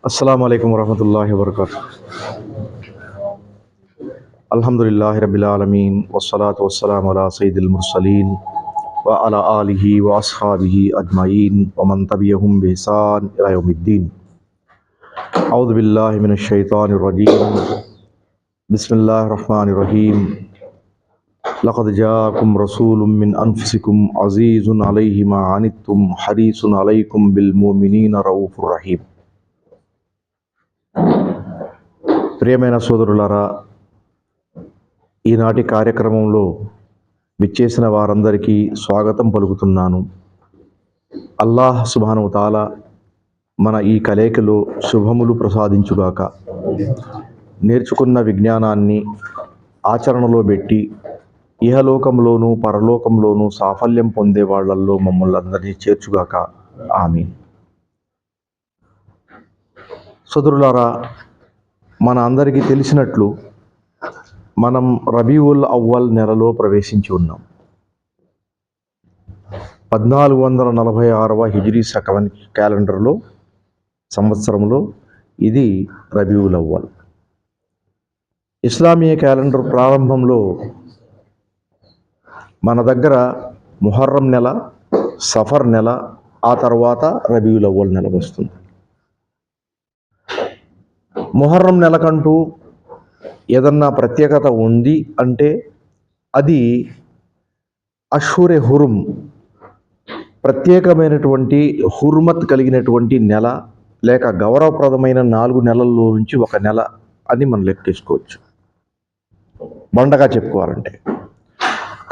अस्सलामु अलैकुम वरहमतुल्लाहि वबरकातुहू। अल्हम्दुलिल्लाहि रब्बिल आलमीन वस्सलातु वस्सलामु अला सय्यिदिल मुरसलीन व अला आलिहि व अस्हाबिहि अजमईन व मन तबिअहुम बिइहसान इला यौमिद्दीन। औज़ु बिल्लाहि मिनश शैतानिर रजीम। बिस्मिल्लाहिर रहमानिर रहीम। लक़द जाअकुम रसूलुम मिन अनफुसिकुम अज़ीज़ुन अलैहि मा अनित्तुम हरीसुन अलैकुम बिल मुमिनीना रऊफ़ुर रहीम। ప్రియమైన సోదరులారా, ఈనాటి కార్యక్రమంలో విచ్చేసిన వారందరికీ స్వాగతం పలుకుతున్నాను. అల్లాహ్ సుబ్హానహు తఆలా మన ఈ కలయికలో శుభములు ప్రసాదించుగాక. నేర్చుకున్న విజ్ఞానాన్ని ఆచరణలో పెట్టి ఇహలోకంలోనూ పరలోకంలోనూ సాఫల్యం పొందే వాళ్ళల్లో మమ్మల్ని అందరినీ చేర్చుగాక. ఆమీన్. సోదరులారా, మన అందరికీ తెలిసినట్లు మనం రబీఉల్ అవ్వల్ నెలలో ప్రవేశించి ఉన్నాం. 1446వ హిజ్రీ క్యాలెండర్లో సంవత్సరంలో ఇది రబీఉల్ అవ్వల్. ఇస్లామీయ క్యాలెండర్ ప్రారంభంలో మన దగ్గర ముహర్రం నెల, సఫర్ నెల, ఆ తర్వాత రబీఉల్ అవ్వల్ నెల వస్తుంది. ముహర్రం నెలకంటూ ఏదన్నా ప్రత్యేకత ఉంది అంటే అది అష్హురే హురుమ్, ప్రత్యేకమైనటువంటి హుర్మత్ కలిగినటువంటి నెల, లేక గౌరవప్రదమైన 4 నెలల్లో నుంచి ఒక నెల అని మనం లెక్కేసుకోవచ్చు, బండగా చెప్పుకోవాలంటే.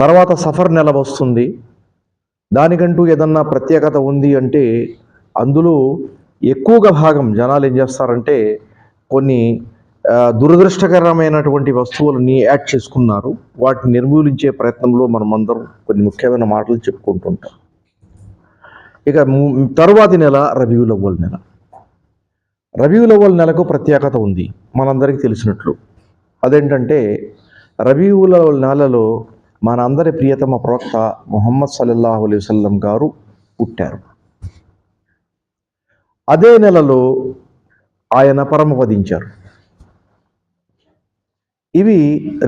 తర్వాత సఫర్ నెల వస్తుంది. దానికంటూ ఏదన్నా ప్రత్యేకత ఉంది అంటే అందులో ఎక్కువగా భాగం జనాలు ఏం చేస్తారంటే కొన్ని దురదృష్టకరమైనటువంటి వస్తువులని యాడ్ చేసుకున్నారు. వాటిని నిర్మూలించే ప్రయత్నంలో మనమందరం కొన్ని ముఖ్యమైన మాటలు చెప్పుకుంటుంటాం. ఇక తరువాతి నెల రబీఉల్ అవ్వల్ నెల. రబీఉల్ అవ్వల్ నెలకు ప్రత్యేకత ఉంది మనందరికీ తెలిసినట్లు. అదేంటంటే రబీఉల్ అవ్వల్ నెలలో మన అందరి ప్రియతమ ప్రవక్త ముహమ్మద్ సల్లల్లాహు అలైహి వసల్లం గారు పుట్టారు. అదే నెలలో ఆయన పరమపదించారు. ఇవి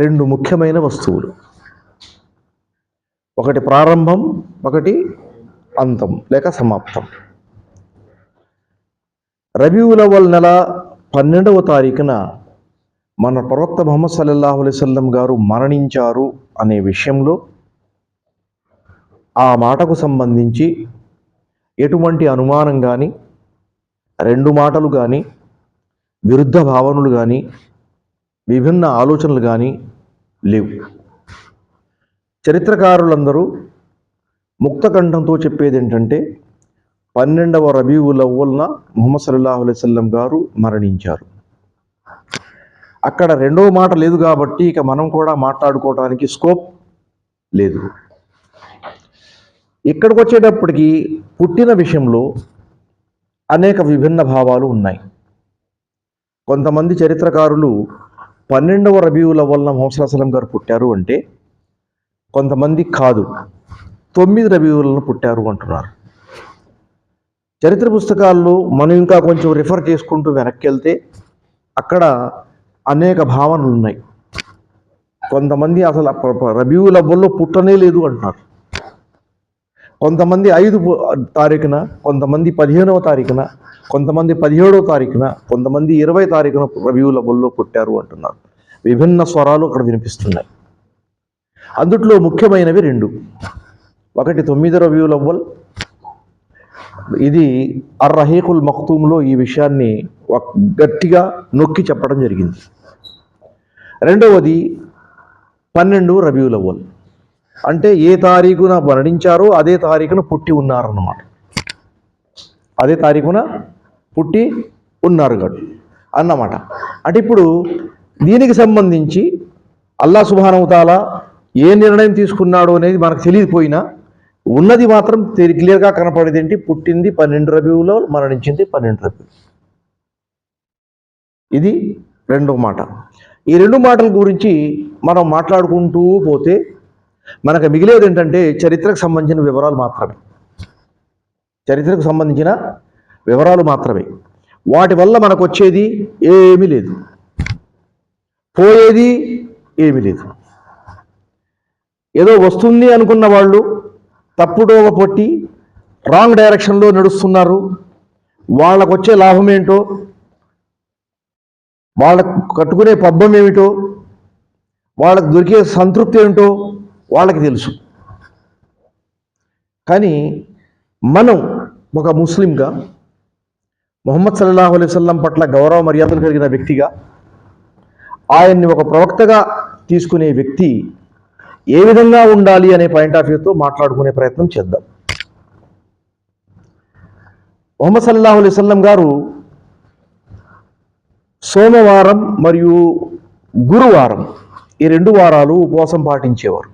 2 ముఖ్యమైన వస్తువులు, ఒకటి ప్రారంభం, ఒకటి అంతం లేక సమాప్తం. రబీఉల్ అవ్వల్ నెల 12వ తారీఖున మన ప్రవక్త ముహమ్మద్ సల్లల్లాహు అలైహి వసల్లం గారు మరణించారు అనే విషయంలో ఆ మాటకు సంబంధించి ఎటువంటి అనుమానం కానీ, 2 మాటలు కానీ, విరుద్ధ భావనలు కానీ, విభిన్న ఆలోచనలు కానీ లేవు. చరిత్రకారులందరూ ముక్తకంఠంతో చెప్పేది ఏంటంటే 12వ రబీఉల్ అవ్వల్న ముహమ్మద్ సల్లల్లాహు అలైహి వసల్లం గారు మరణించారు. అక్కడ 2వ మాట లేదు కాబట్టి ఇక మనం కూడా మాట్లాడుకోవడానికి స్కోప్ లేదు. ఇక్కడికి వచ్చేటప్పటికి పుట్టిన విషయంలో అనేక విభిన్న భావాలు ఉన్నాయి. కొంతమంది చరిత్రకారులు 12వ రబీఉల్ అవ్వల్న ముహమ్మద్ సల్లల్లాహు అలైహి వసల్లం గారు పుట్టారు అంటే, కొంతమంది కాదు 9 రబీఉల్న పుట్టారు అంటున్నారు. చరిత్ర పుస్తకాల్లో మనం ఇంకా కొంచెం రిఫర్ చేసుకుంటూ వెనక్కి వెళ్తే అక్కడ అనేక భావనలు ఉన్నాయి. కొంతమంది అసలు రబీఉల్ అవ్వల్లో పుట్టనే లేదు అంటున్నారు. కొంతమంది 5వ తారీఖున, కొంతమంది 15వ తారీఖున, కొంతమంది 17వ తారీఖున, కొంతమంది 20వ తారీఖున రబీఉల్ అవ్వల్లో పుట్టారు అంటున్నారు. విభిన్న స్వరాలు అక్కడ వినిపిస్తున్నాయి. అందుట్లో ముఖ్యమైనవి 2. ఒకటి 9వ రబీఉల్ అవ్వల్. ఇది అర్ రహీకుల్ మక్తూమ్లో ఈ విషయాన్ని గట్టిగా నొక్కి చెప్పడం జరిగింది. రెండవది 12వ రబీఉల్ అవ్వల్, అంటే ఏ తారీఖున మరణించారో అదే తారీఖున పుట్టి ఉన్నారన్నమాట. అదే తారీఖున పుట్టి ఉన్నారు అన్నమాట. అంటే ఇప్పుడు దీనికి సంబంధించి అల్లాహ్ సుబ్హానహు తఆలా ఏ నిర్ణయం తీసుకున్నాడో అనేది మనకు తెలియకపోయినా ఉన్నది మాత్రం క్లియర్గా కనపడేది ఏంటి, పుట్టింది 12 రబీఉల్ అవ్వల్, మరణించింది 12 రబీఉల్. ఇది 2వ మాట. ఈ 2 మాటల గురించి మనం మాట్లాడుకుంటూ పోతే మనకు మిగిలేది ఏంటంటే చరిత్రకు సంబంధించిన వివరాలు మాత్రమే. చరిత్రకు సంబంధించిన వివరాలు మాత్రమే. వాటి వల్ల మనకు వచ్చేది ఏమీ లేదు, పోయేది ఏమీ లేదు. ఏదో వస్తుంది అనుకున్న వాళ్ళు తప్పుడోవ పొట్టి రాంగ్ డైరెక్షన్లో నడుస్తున్నారు. వాళ్ళకు వచ్చే లాభం ఏంటో, వాళ్ళకు కట్టుకునే పబ్బం ఏమిటో, వాళ్ళకు దొరికే సంతృప్తి ఏంటో వాళ్ళకి తెలుసు. కానీ మనం ఒక ముస్లింగా, ముహమ్మద్ సల్లల్లాహు అలైహి వసల్లం పట్ల గౌరవ మర్యాదలు కలిగిన వ్యక్తిగా, ఆయన్ని ఒక ప్రవక్తగా తీసుకునే వ్యక్తి ఏ విధంగా ఉండాలి అనే పాయింట్ ఆఫ్ వ్యూతో మాట్లాడుకునే ప్రయత్నం చేద్దాం. ముహమ్మద్ సల్లల్లాహు అలైహి వసల్లం గారు సోమవారం మరియు గురువారం ఈ 2 వారాలు ఉపవాసం పాటించేవారు.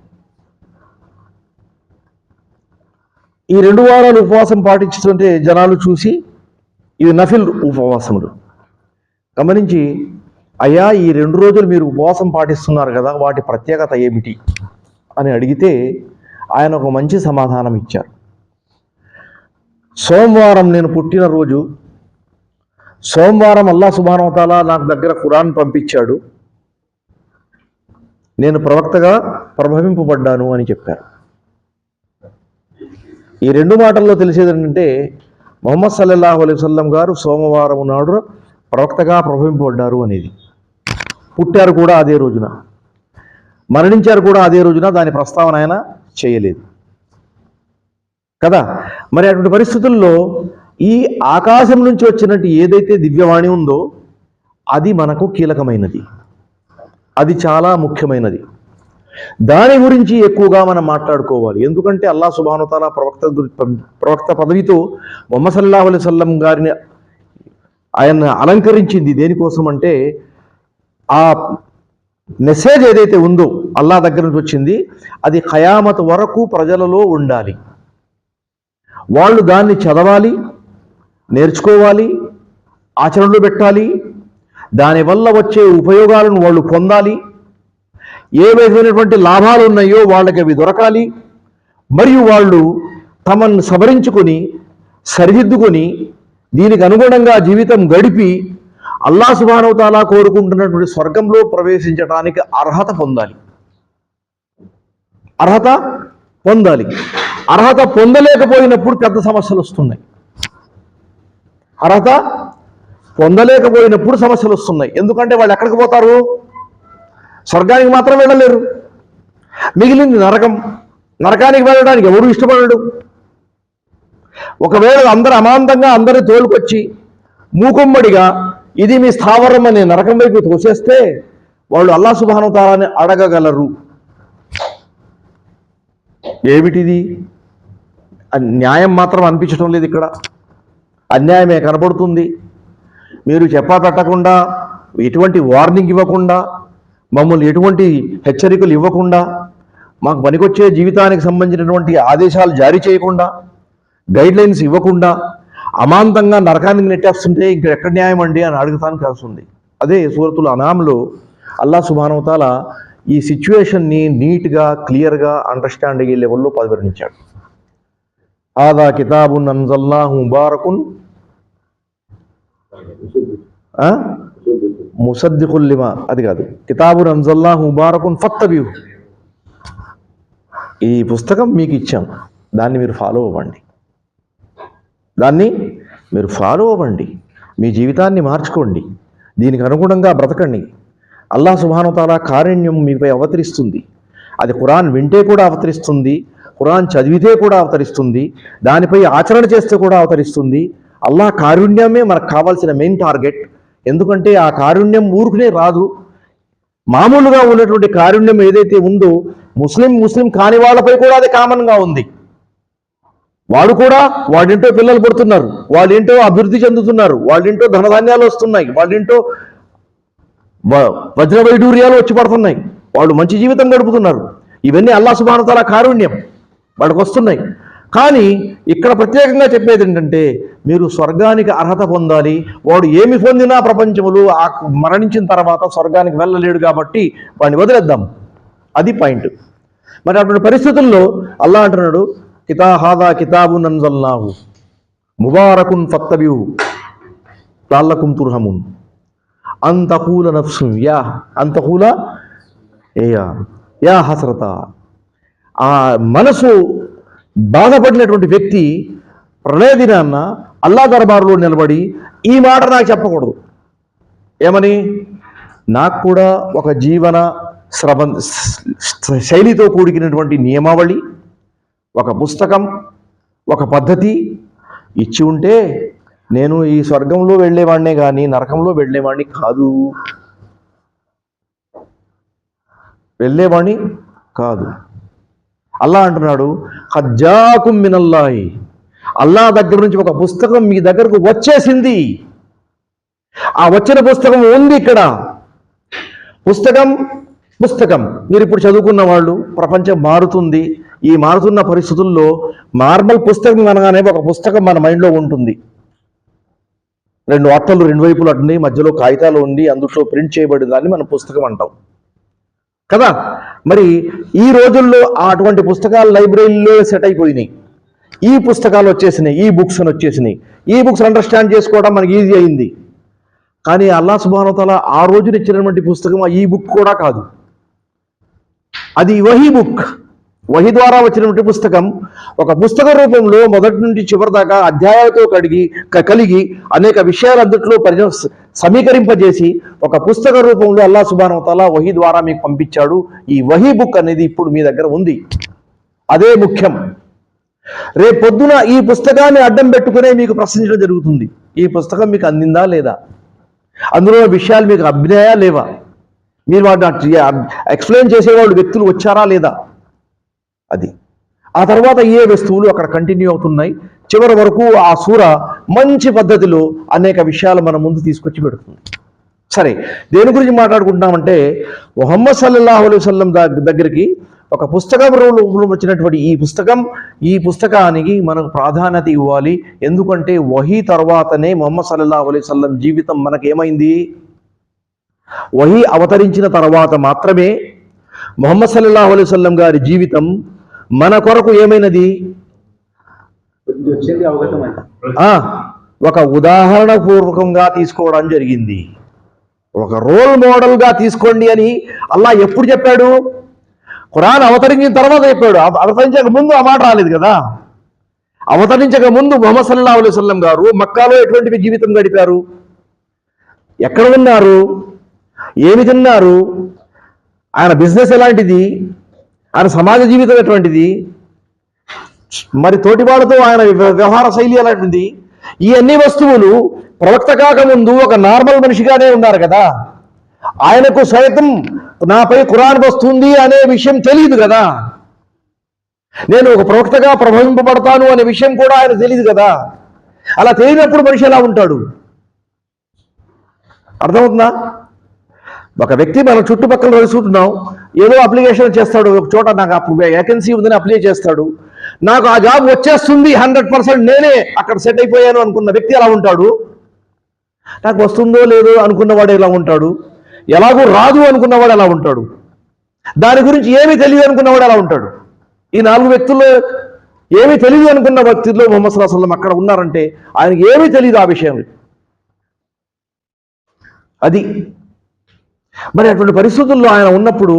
ఈ 2 వారాలు ఉపవాసం పాటించుతుంటే జనాలు చూసి ఇవి నఫిల్ ఉపవాసములు గమనించి, అయ్యా ఈ 2 రోజులు మీరు ఉపవాసం పాటిస్తున్నారు కదా, వాటి ప్రత్యేకత ఏమిటి అని అడిగితే ఆయన ఒక మంచి సమాధానం ఇచ్చారు. సోమవారం నేను పుట్టినరోజు, సోమవారం అల్లాహ్ సుబ్హానహు వ తఆలా నాకు దగ్గర ఖురాన్ పంపించాడు, నేను ప్రవక్తగా ప్రభవింపబడ్డాను అని చెప్పారు. ఈ 2 మాటల్లో తెలిసేది ఏంటంటే ముహమ్మద్ సల్లల్లాహు అలైహి వసల్లం గారు సోమవారం నాడు ప్రవక్తగా ప్రభవింపబడ్డారు అనేది. పుట్టారు కూడా అదే రోజున, మరణించారు కూడా అదే రోజున, దాని ప్రస్తావన ఆయన చేయలేదు కదా. మరి అటువంటి పరిస్థితుల్లో ఈ ఆకాశం నుంచి వచ్చినట్టు ఏదైతే దివ్యవాణి ఉందో అది మనకు కీలకమైనది, అది చాలా ముఖ్యమైనది. దాని గురించి ఎక్కువగా మనం మాట్లాడుకోవాలి. ఎందుకంటే అల్లాహ్ సుబ్హానహు వ తఆలా ప్రవక్త పదవితో ముహమ్మద్ సల్లల్లాహు అలైహి వసల్లం గారిని ఆయన అలంకరించింది దేనికోసం అంటే, ఆ మెసేజ్ ఏదైతే ఉందో అల్లాహ్ దగ్గర నుంచి వచ్చింది అది ఖయామత్ వరకు ప్రజలలో ఉండాలి. వాళ్ళు దాన్ని చదవాలి, నేర్చుకోవాలి, ఆచరణలో పెట్టాలి, దానివల్ల వచ్చే ఉపయోగాలను వాళ్ళు పొందాలి, ఏ విధమైనటువంటి లాభాలు ఉన్నాయో వాళ్ళకి అవి దొరకాలి, మరియు వాళ్ళు తమను సవరించుకొని సరిదిద్దుకొని దీనికి అనుగుణంగా జీవితం గడిపి అల్లాహ్ సుబ్హానహు వ తఆలా కోరుకుంటున్నటువంటి స్వర్గంలో ప్రవేశించడానికి అర్హత పొందాలి. అర్హత పొందాలి. అర్హత పొందలేకపోయినప్పుడు పెద్ద సమస్యలు వస్తున్నాయి. అర్హత పొందలేకపోయినప్పుడు సమస్యలు వస్తున్నాయి. ఎందుకంటే వాళ్ళు ఎక్కడికి పోతారు? స్వర్గానికి మాత్రం వెళ్ళలేరు, మిగిలింది నరకం. నరకానికి వెళ్ళడానికి ఎవరు ఇష్టపడడు. ఒకవేళ అందరు అమాంతంగా అందరి తోలుకొచ్చి మూకుమ్మడిగా ఇది మీ స్థావరం అనే నరకం వైపు తోసేస్తే వాళ్ళు అల్లాహ్ సుబ్హానహు వ తఆలాని అడగగలరు, ఏమిటిది? న్యాయం మాత్రం అనిపించడం లేదు. ఇక్కడ అన్యాయమే కనబడుతుంది. మీరు చెప్పా పెట్టకుండా, ఎటువంటి వార్నింగ్ ఇవ్వకుండా, మమ్మల్ని ఎటువంటి హెచ్చరికలు ఇవ్వకుండా, మాకు పనికొచ్చే జీవితానికి సంబంధించినటువంటి ఆదేశాలు జారీ చేయకుండా, గైడ్లైన్స్ ఇవ్వకుండా అమాంతంగా నరకానికి నెట్టేస్తుంటే ఇంకా ఎక్కడ న్యాయం అండి అని అడుగుతానికి వస్తుంది. అదే సూరతుల్ అనాంలో అల్లాహ్ సుబ్హానహు వ తఆలా ఈ సిచ్యువేషన్ని నీట్గా క్లియర్గా అండర్స్టాండ్ అయ్యే లెవెల్లో వివరించాడు. హాదా కితాబున్ అన్జల్నాహు ముబారకున్ ముసద్దిఖుల్ లిమా, అది కాదు, కితాబున్ అన్జల్నాహు ముబారకున్ ఫత్తబిహు. ఈ పుస్తకం మీకు ఇచ్చాం, దాన్ని మీరు ఫాలో అవ్వండి, దాన్ని మీరు ఫాలో అవ్వండి, మీ జీవితాన్ని మార్చుకోండి, దీనికి అనుగుణంగా బ్రతకండి. అల్లాహ్ సుబ్హానహు వ తఆలా కారుణ్యం మీపై అవతరిస్తుంది. అది ఖురాన్ వింటే కూడా అవతరిస్తుంది, ఖురాన్ చదివితే కూడా అవతరిస్తుంది, దానిపై ఆచరణ చేస్తే కూడా అవతరిస్తుంది. అల్లాహ్ కారుణ్యమే మనకు కావాల్సిన మెయిన్ టార్గెట్. ఎందుకంటే ఆ కారుణ్యం ఊరుకునే రాదు. మామూలుగా ఉన్నటువంటి కారుణ్యం ఏదైతే ఉందో ముస్లిం కాని వాళ్ళపై కూడా అది కామన్గా ఉంది. వాడు కూడా వాడింటో పిల్లలు పుడుతున్నారు, వాళ్ళేంటో అభివృద్ధి చెందుతున్నారు, వాళ్ళేంటో ధనధాన్యాలు వస్తున్నాయి, వాళ్ళేంటో వజ్ర వైడూర్యాలు వచ్చి పడుతున్నాయి, వాళ్ళు మంచి జీవితం గడుపుతున్నారు. ఇవన్నీ అల్లాహ్ సుబ్హానహు వ తఆలా కారుణ్యం వాడికి వస్తున్నాయి. కానీ ఇక్కడ ప్రత్యేకంగా చెప్పేది ఏంటంటే, మీరు స్వర్గానికి అర్హత పొందాలి. వాడు ఏమి పొందినా ప్రపంచంలో మరణించిన తర్వాత స్వర్గానికి వెళ్ళలేడు కాబట్టి వాడిని వదిలేద్దాం, అది పాయింట్. మరి అటువంటి పరిస్థితుల్లో అల్లాహ్ అంటున్నాడు, హాదా కితాబున్ అన్జల్నాహు ముబారకున్ ఫత్తబిహు. లాల్లకుం తుర్హమున్ అంతకూల నఫ్సు యా అంతకూల యా హసరత. ఆ మనసు బాధపడినటువంటి వ్యక్తి ప్రళయ దినాన్న అల్లా దర్బారులో నిలబడి ఈ మాట నాకు చెప్పకూడదు. ఏమని? నాకు కూడా ఒక జీవన శైలితో కూడినటువంటి నియమావళి, ఒక పుస్తకం, ఒక పద్ధతి ఇచ్చి ఉంటే నేను ఈ స్వర్గంలో వెళ్ళేవాడినే కానీ నరకంలో వెళ్ళేవాడిని కాదు, వెళ్ళేవాడిని కాదు. అల్లా అంటున్నాడు, హజ్జాకుం మినల్లాహి, అల్లా దగ్గర నుంచి ఒక పుస్తకం మీ దగ్గరకు వచ్చేసింది. ఆ వచ్చిన పుస్తకం ఉంది ఇక్కడ. పుస్తకం మీరు ఇప్పుడు చదువుకున్న వాళ్ళు, ప్రపంచం మారుతుంది. ఈ మారుతున్న పరిస్థితుల్లో నార్మల్ పుస్తకం అనగానే ఒక పుస్తకం మన మైండ్లో ఉంటుంది. రెండు అట్టలు రెండు వైపులు అటున్నాయి, మధ్యలో కాగితాలు ఉండి అందులో ప్రింట్ చేయబడిన దాన్ని మనం పుస్తకం అంటాం కదా. మరి ఈ రోజుల్లో అటువంటి పుస్తకాలు లైబ్రరీలో సెట్ అయిపోయినాయి. ఈ పుస్తకాలు వచ్చేసినాయి, ఈ బుక్స్ అని వచ్చేసినాయి. ఈ బుక్స్ అండర్స్టాండ్ చేసుకోవడం మనకి ఈజీ అయింది. కానీ అల్లాహ్ సుబ్హానహు వ తఆలా ఆ రోజున ఇచ్చినటువంటి పుస్తకం ఈ బుక్ కూడా కాదు. అది వహీ బుక్, వహీ ద్వారా వచ్చినటువంటి పుస్తకం. ఒక పుస్తక రూపంలో మొదటి నుండి చివరి దాకా అధ్యాయాలతో కలిగి అనేక విషయాలు అందుట్లో సమీకరింపజేసి ఒక పుస్తక రూపంలో అల్లాహ్ సుబ్హానహు వ తఆలా వహీ ద్వారా మీకు పంపించాడు. ఈ వహీ బుక్ అనేది ఇప్పుడు మీ దగ్గర ఉంది. అదే ముఖ్యం. రేపు పొద్దున ఈ పుస్తకాన్ని అడ్డం పెట్టుకునే మీకు ప్రశ్నించడం జరుగుతుంది. ఈ పుస్తకం మీకు అందిందా లేదా? అందులో విషయాలు మీకు అభినయా లేవా? మీరు వాటిని ఎక్స్ప్లెయిన్ చేసేవాళ్ళు వ్యక్తులు వచ్చారా లేదా? అది ఆ తర్వాత ఏ వస్తువులు అక్కడ కంటిన్యూ అవుతున్నాయి. చివరి వరకు ఆ సూర మంచి పద్ధతిలో అనేక విషయాలు మన ముందు తీసుకొచ్చి పెడుతుంది. సరే, దేని గురించి మాట్లాడుకుంటున్నామంటే ముహమ్మద్ సల్లల్లాహు అలైహి వసల్లం దగ్గరికి ఒక పుస్తకం రూపంలో వచ్చినటువంటి ఈ పుస్తకానికి మనకు ప్రాధాన్యత ఇవ్వాలి. ఎందుకంటే వహీ తర్వాతనే ముహమ్మద్ సల్లల్లాహు అలైహి వసల్లం జీవితం మనకేమైంది? వహీ అవతరించిన తర్వాత మాత్రమే ముహమ్మద్ సల్లల్లాహు అలైహి వసల్లం గారి జీవితం మన కొరకు ఏమైనది? ఒక ఉదాహరణ పూర్వకంగా తీసుకోవడం జరిగింది. ఒక రోల్ మోడల్గా తీసుకోండి అని అల్లాహ్ ఎప్పుడు చెప్పాడు? ఖురాన్ అవతరించిన తర్వాత చెప్పాడు. అవతరించక ముందు ఆ మాట రాలేదు కదా. అవతరించక ముందు ముహమ్మద్ సల్లల్లాహు అలైహి వసల్లం గారు మక్కాలో ఎటువంటి జీవితం గడిపారు? ఎక్కడ ఉన్నారు? ఏమి తిన్నారు? ఆయన బిజినెస్ ఎలాంటిది? ఆయన సమాజ జీవితం ఎటువంటిది? మరి తోటివాళ్ళతో ఆయన వ్యవహార శైలి ఎలాంటిది? ఈ అన్ని వస్తువులు ప్రవక్త కాకముందు ఒక నార్మల్ మనిషిగానే ఉన్నారు కదా. ఆయనకు సైతం నాపై ఖురాన్ వస్తుంది అనే విషయం తెలియదు కదా. నేను ఒక ప్రవక్తగా ప్రభవింపబడతాను అనే విషయం కూడా ఆయన తెలియదు కదా. అలా తెలియనప్పుడు మనిషి ఎలా ఉంటాడు? అర్థమవుతుందా? ఒక వ్యక్తి మన చుట్టుపక్కల తెలుసుకుంటున్నాం, ఏదో అప్లికేషన్ చేస్తాడు, ఒక చోట నాకు వేకెన్సీ ఉందని అప్లై చేస్తాడు, నాకు ఆ జాబ్ వచ్చేస్తుంది 100%, నేనే అక్కడ సెట్ అయిపోయాను అనుకున్న వ్యక్తి ఎలా ఉంటాడు? నాకు వస్తుందో లేదో అనుకున్నవాడు ఎలా ఉంటాడు? ఎలాగో రాదు అనుకున్నవాడు ఎలా ఉంటాడు? దాని గురించి ఏమీ తెలియదు అనుకున్నవాడు ఎలా ఉంటాడు? ఈ 4 వ్యక్తుల్లో ఏమీ తెలియదు అనుకున్న వ్యక్తుల్లో ముహమ్మద్ సల్లల్లాహు అలైహి వసల్లం అక్కడ ఉన్నారంటే ఆయనకి ఏమీ తెలియదు ఆ విషయం. అది మరి అటువంటి పరిస్థితుల్లో ఆయన ఉన్నప్పుడు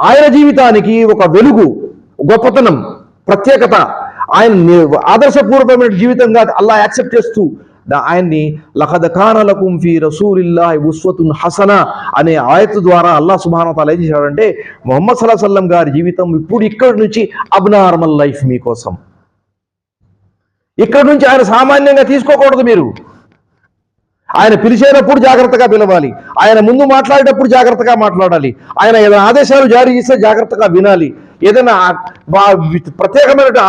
ఆయన జీవితానికి ఒక వెలుగు, గొప్పతనం, ప్రత్యేకత, ఆయన ఆదర్శపూర్వకమైన జీవితంగా అల్లాహ్ యాక్సెప్ట్ చేస్తూ ఆయన్ని లఖద్ కాన లకుం ఫీ రసూలిల్లాహి ఉస్వతున్ హసన అనే ఆయత్ ద్వారా అల్లాహ్ సుబ్హానహు వ తఆలా ఏం చేశాడంటే ముహమ్మద్ సల్లల్లాహు అలైహి వసల్లం గారి జీవితం ఇప్పుడు ఇక్కడి నుంచి అబ్నార్మల్ లైఫ్ మీకోసం. ఇక్కడి నుంచి ఆయన సామాన్యంగా తీసుకోకూడదు. మీరు ఆయన పిలిచేటప్పుడు జాగ్రత్తగా పిలవాలి, ఆయన ముందు మాట్లాడేటప్పుడు జాగ్రత్తగా మాట్లాడాలి, ఆయన ఏదైనా ఆదేశాలు జారీ చేస్తే జాగ్రత్తగా వినాలి, ఏదైనా ప్రత్యేకమైన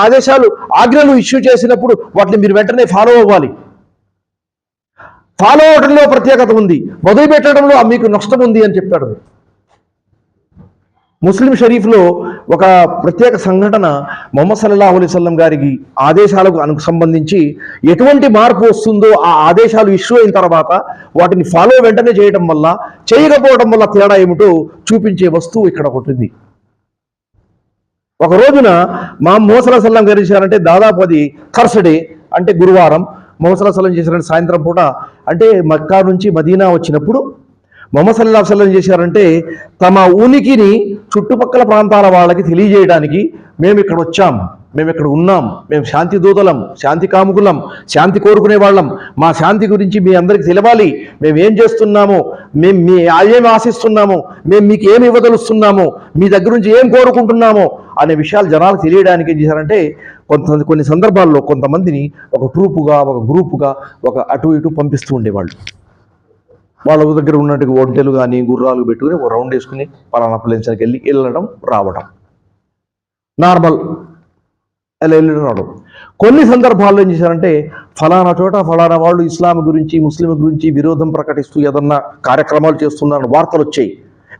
ఆజ్ఞలు ఇష్యూ చేసినప్పుడు వాటిని మీరు వెంటనే ఫాలో అవ్వాలి. ఫాలో అవడంలో ప్రత్యేకత ఉంది, వదిలిపెట్టడంలో మీకు నష్టం ఉంది అని చెప్పాడు. ముస్లిం షరీఫ్లో ఒక ప్రత్యేక సంఘటన ముహమ్మద్ సల్లల్లాహు అలైహి వసల్లం గారికి ఆదేశాలకు సంబంధించి ఎటువంటి మార్పు వస్తుందో ఆ ఆదేశాలు ఇష్యూ అయిన తర్వాత వాటిని ఫాలో వెంటనే చేయడం వల్ల, చేయకపోవడం వల్ల తేడా ఏమిటో చూపించే వస్తువు ఇక్కడ ఒకటి ఉంది. ఒక రోజున ముహమ్మద్ సల్లల్లాహు అలైహి వసల్లం గారు చేశారంటే దాదాపు అది థర్స్డే అంటే గురువారం, మొహమ్మద్ సల్లల్లాహు అలైహి వసల్లం చేశారంటే సాయంత్రం పూట అంటే మక్కా నుంచి మదీనా వచ్చినప్పుడు మొహమ్మద్ సల్లల్లాహు అలైహి వసల్లం చేశారంటే తమ ఉనికిని చుట్టుపక్కల ప్రాంతాల వాళ్ళకి తెలియజేయడానికి మేము ఇక్కడ వచ్చాం, మేము ఇక్కడ ఉన్నాం, మేము శాంతి దూతలం, శాంతి కాముకులం, శాంతి కోరుకునే వాళ్ళం, మా శాంతి గురించి మీ అందరికీ తెలవాలి, మేము ఏం చేస్తున్నాము, మేము ఏం ఆశిస్తున్నాము, మేము మీకు ఏమి ఇవ్వదలుస్తున్నాము, మీ దగ్గర నుంచి ఏం కోరుకుంటున్నామో అనే విషయాలు జనాలకు తెలియడానికి ఏం చేశారంటే కొన్ని సందర్భాల్లో కొంతమందిని ఒక ట్రూపుగా ఒక గ్రూపుగా ఒక అటు ఇటు పంపిస్తూ ఉండేవాళ్ళు. వాళ్ళ దగ్గర ఉన్నట్టు ఒంటెలు కానీ గుర్రాలు పెట్టుకుని ఒక రౌండ్ వేసుకుని పలానా ప్లేన్స్కి వెళ్ళడం రావడం నార్మల్ అలా వెళ్ళడం రావడం. కొన్ని సందర్భాల్లో ఏం చేశారంటే ఫలానా చోట ఫలానా వాళ్ళు ఇస్లాం గురించి ముస్లిం గురించి విరోధం ప్రకటిస్తూ ఏదన్నా కార్యక్రమాలు చేస్తున్నారని వార్తలు వచ్చాయి,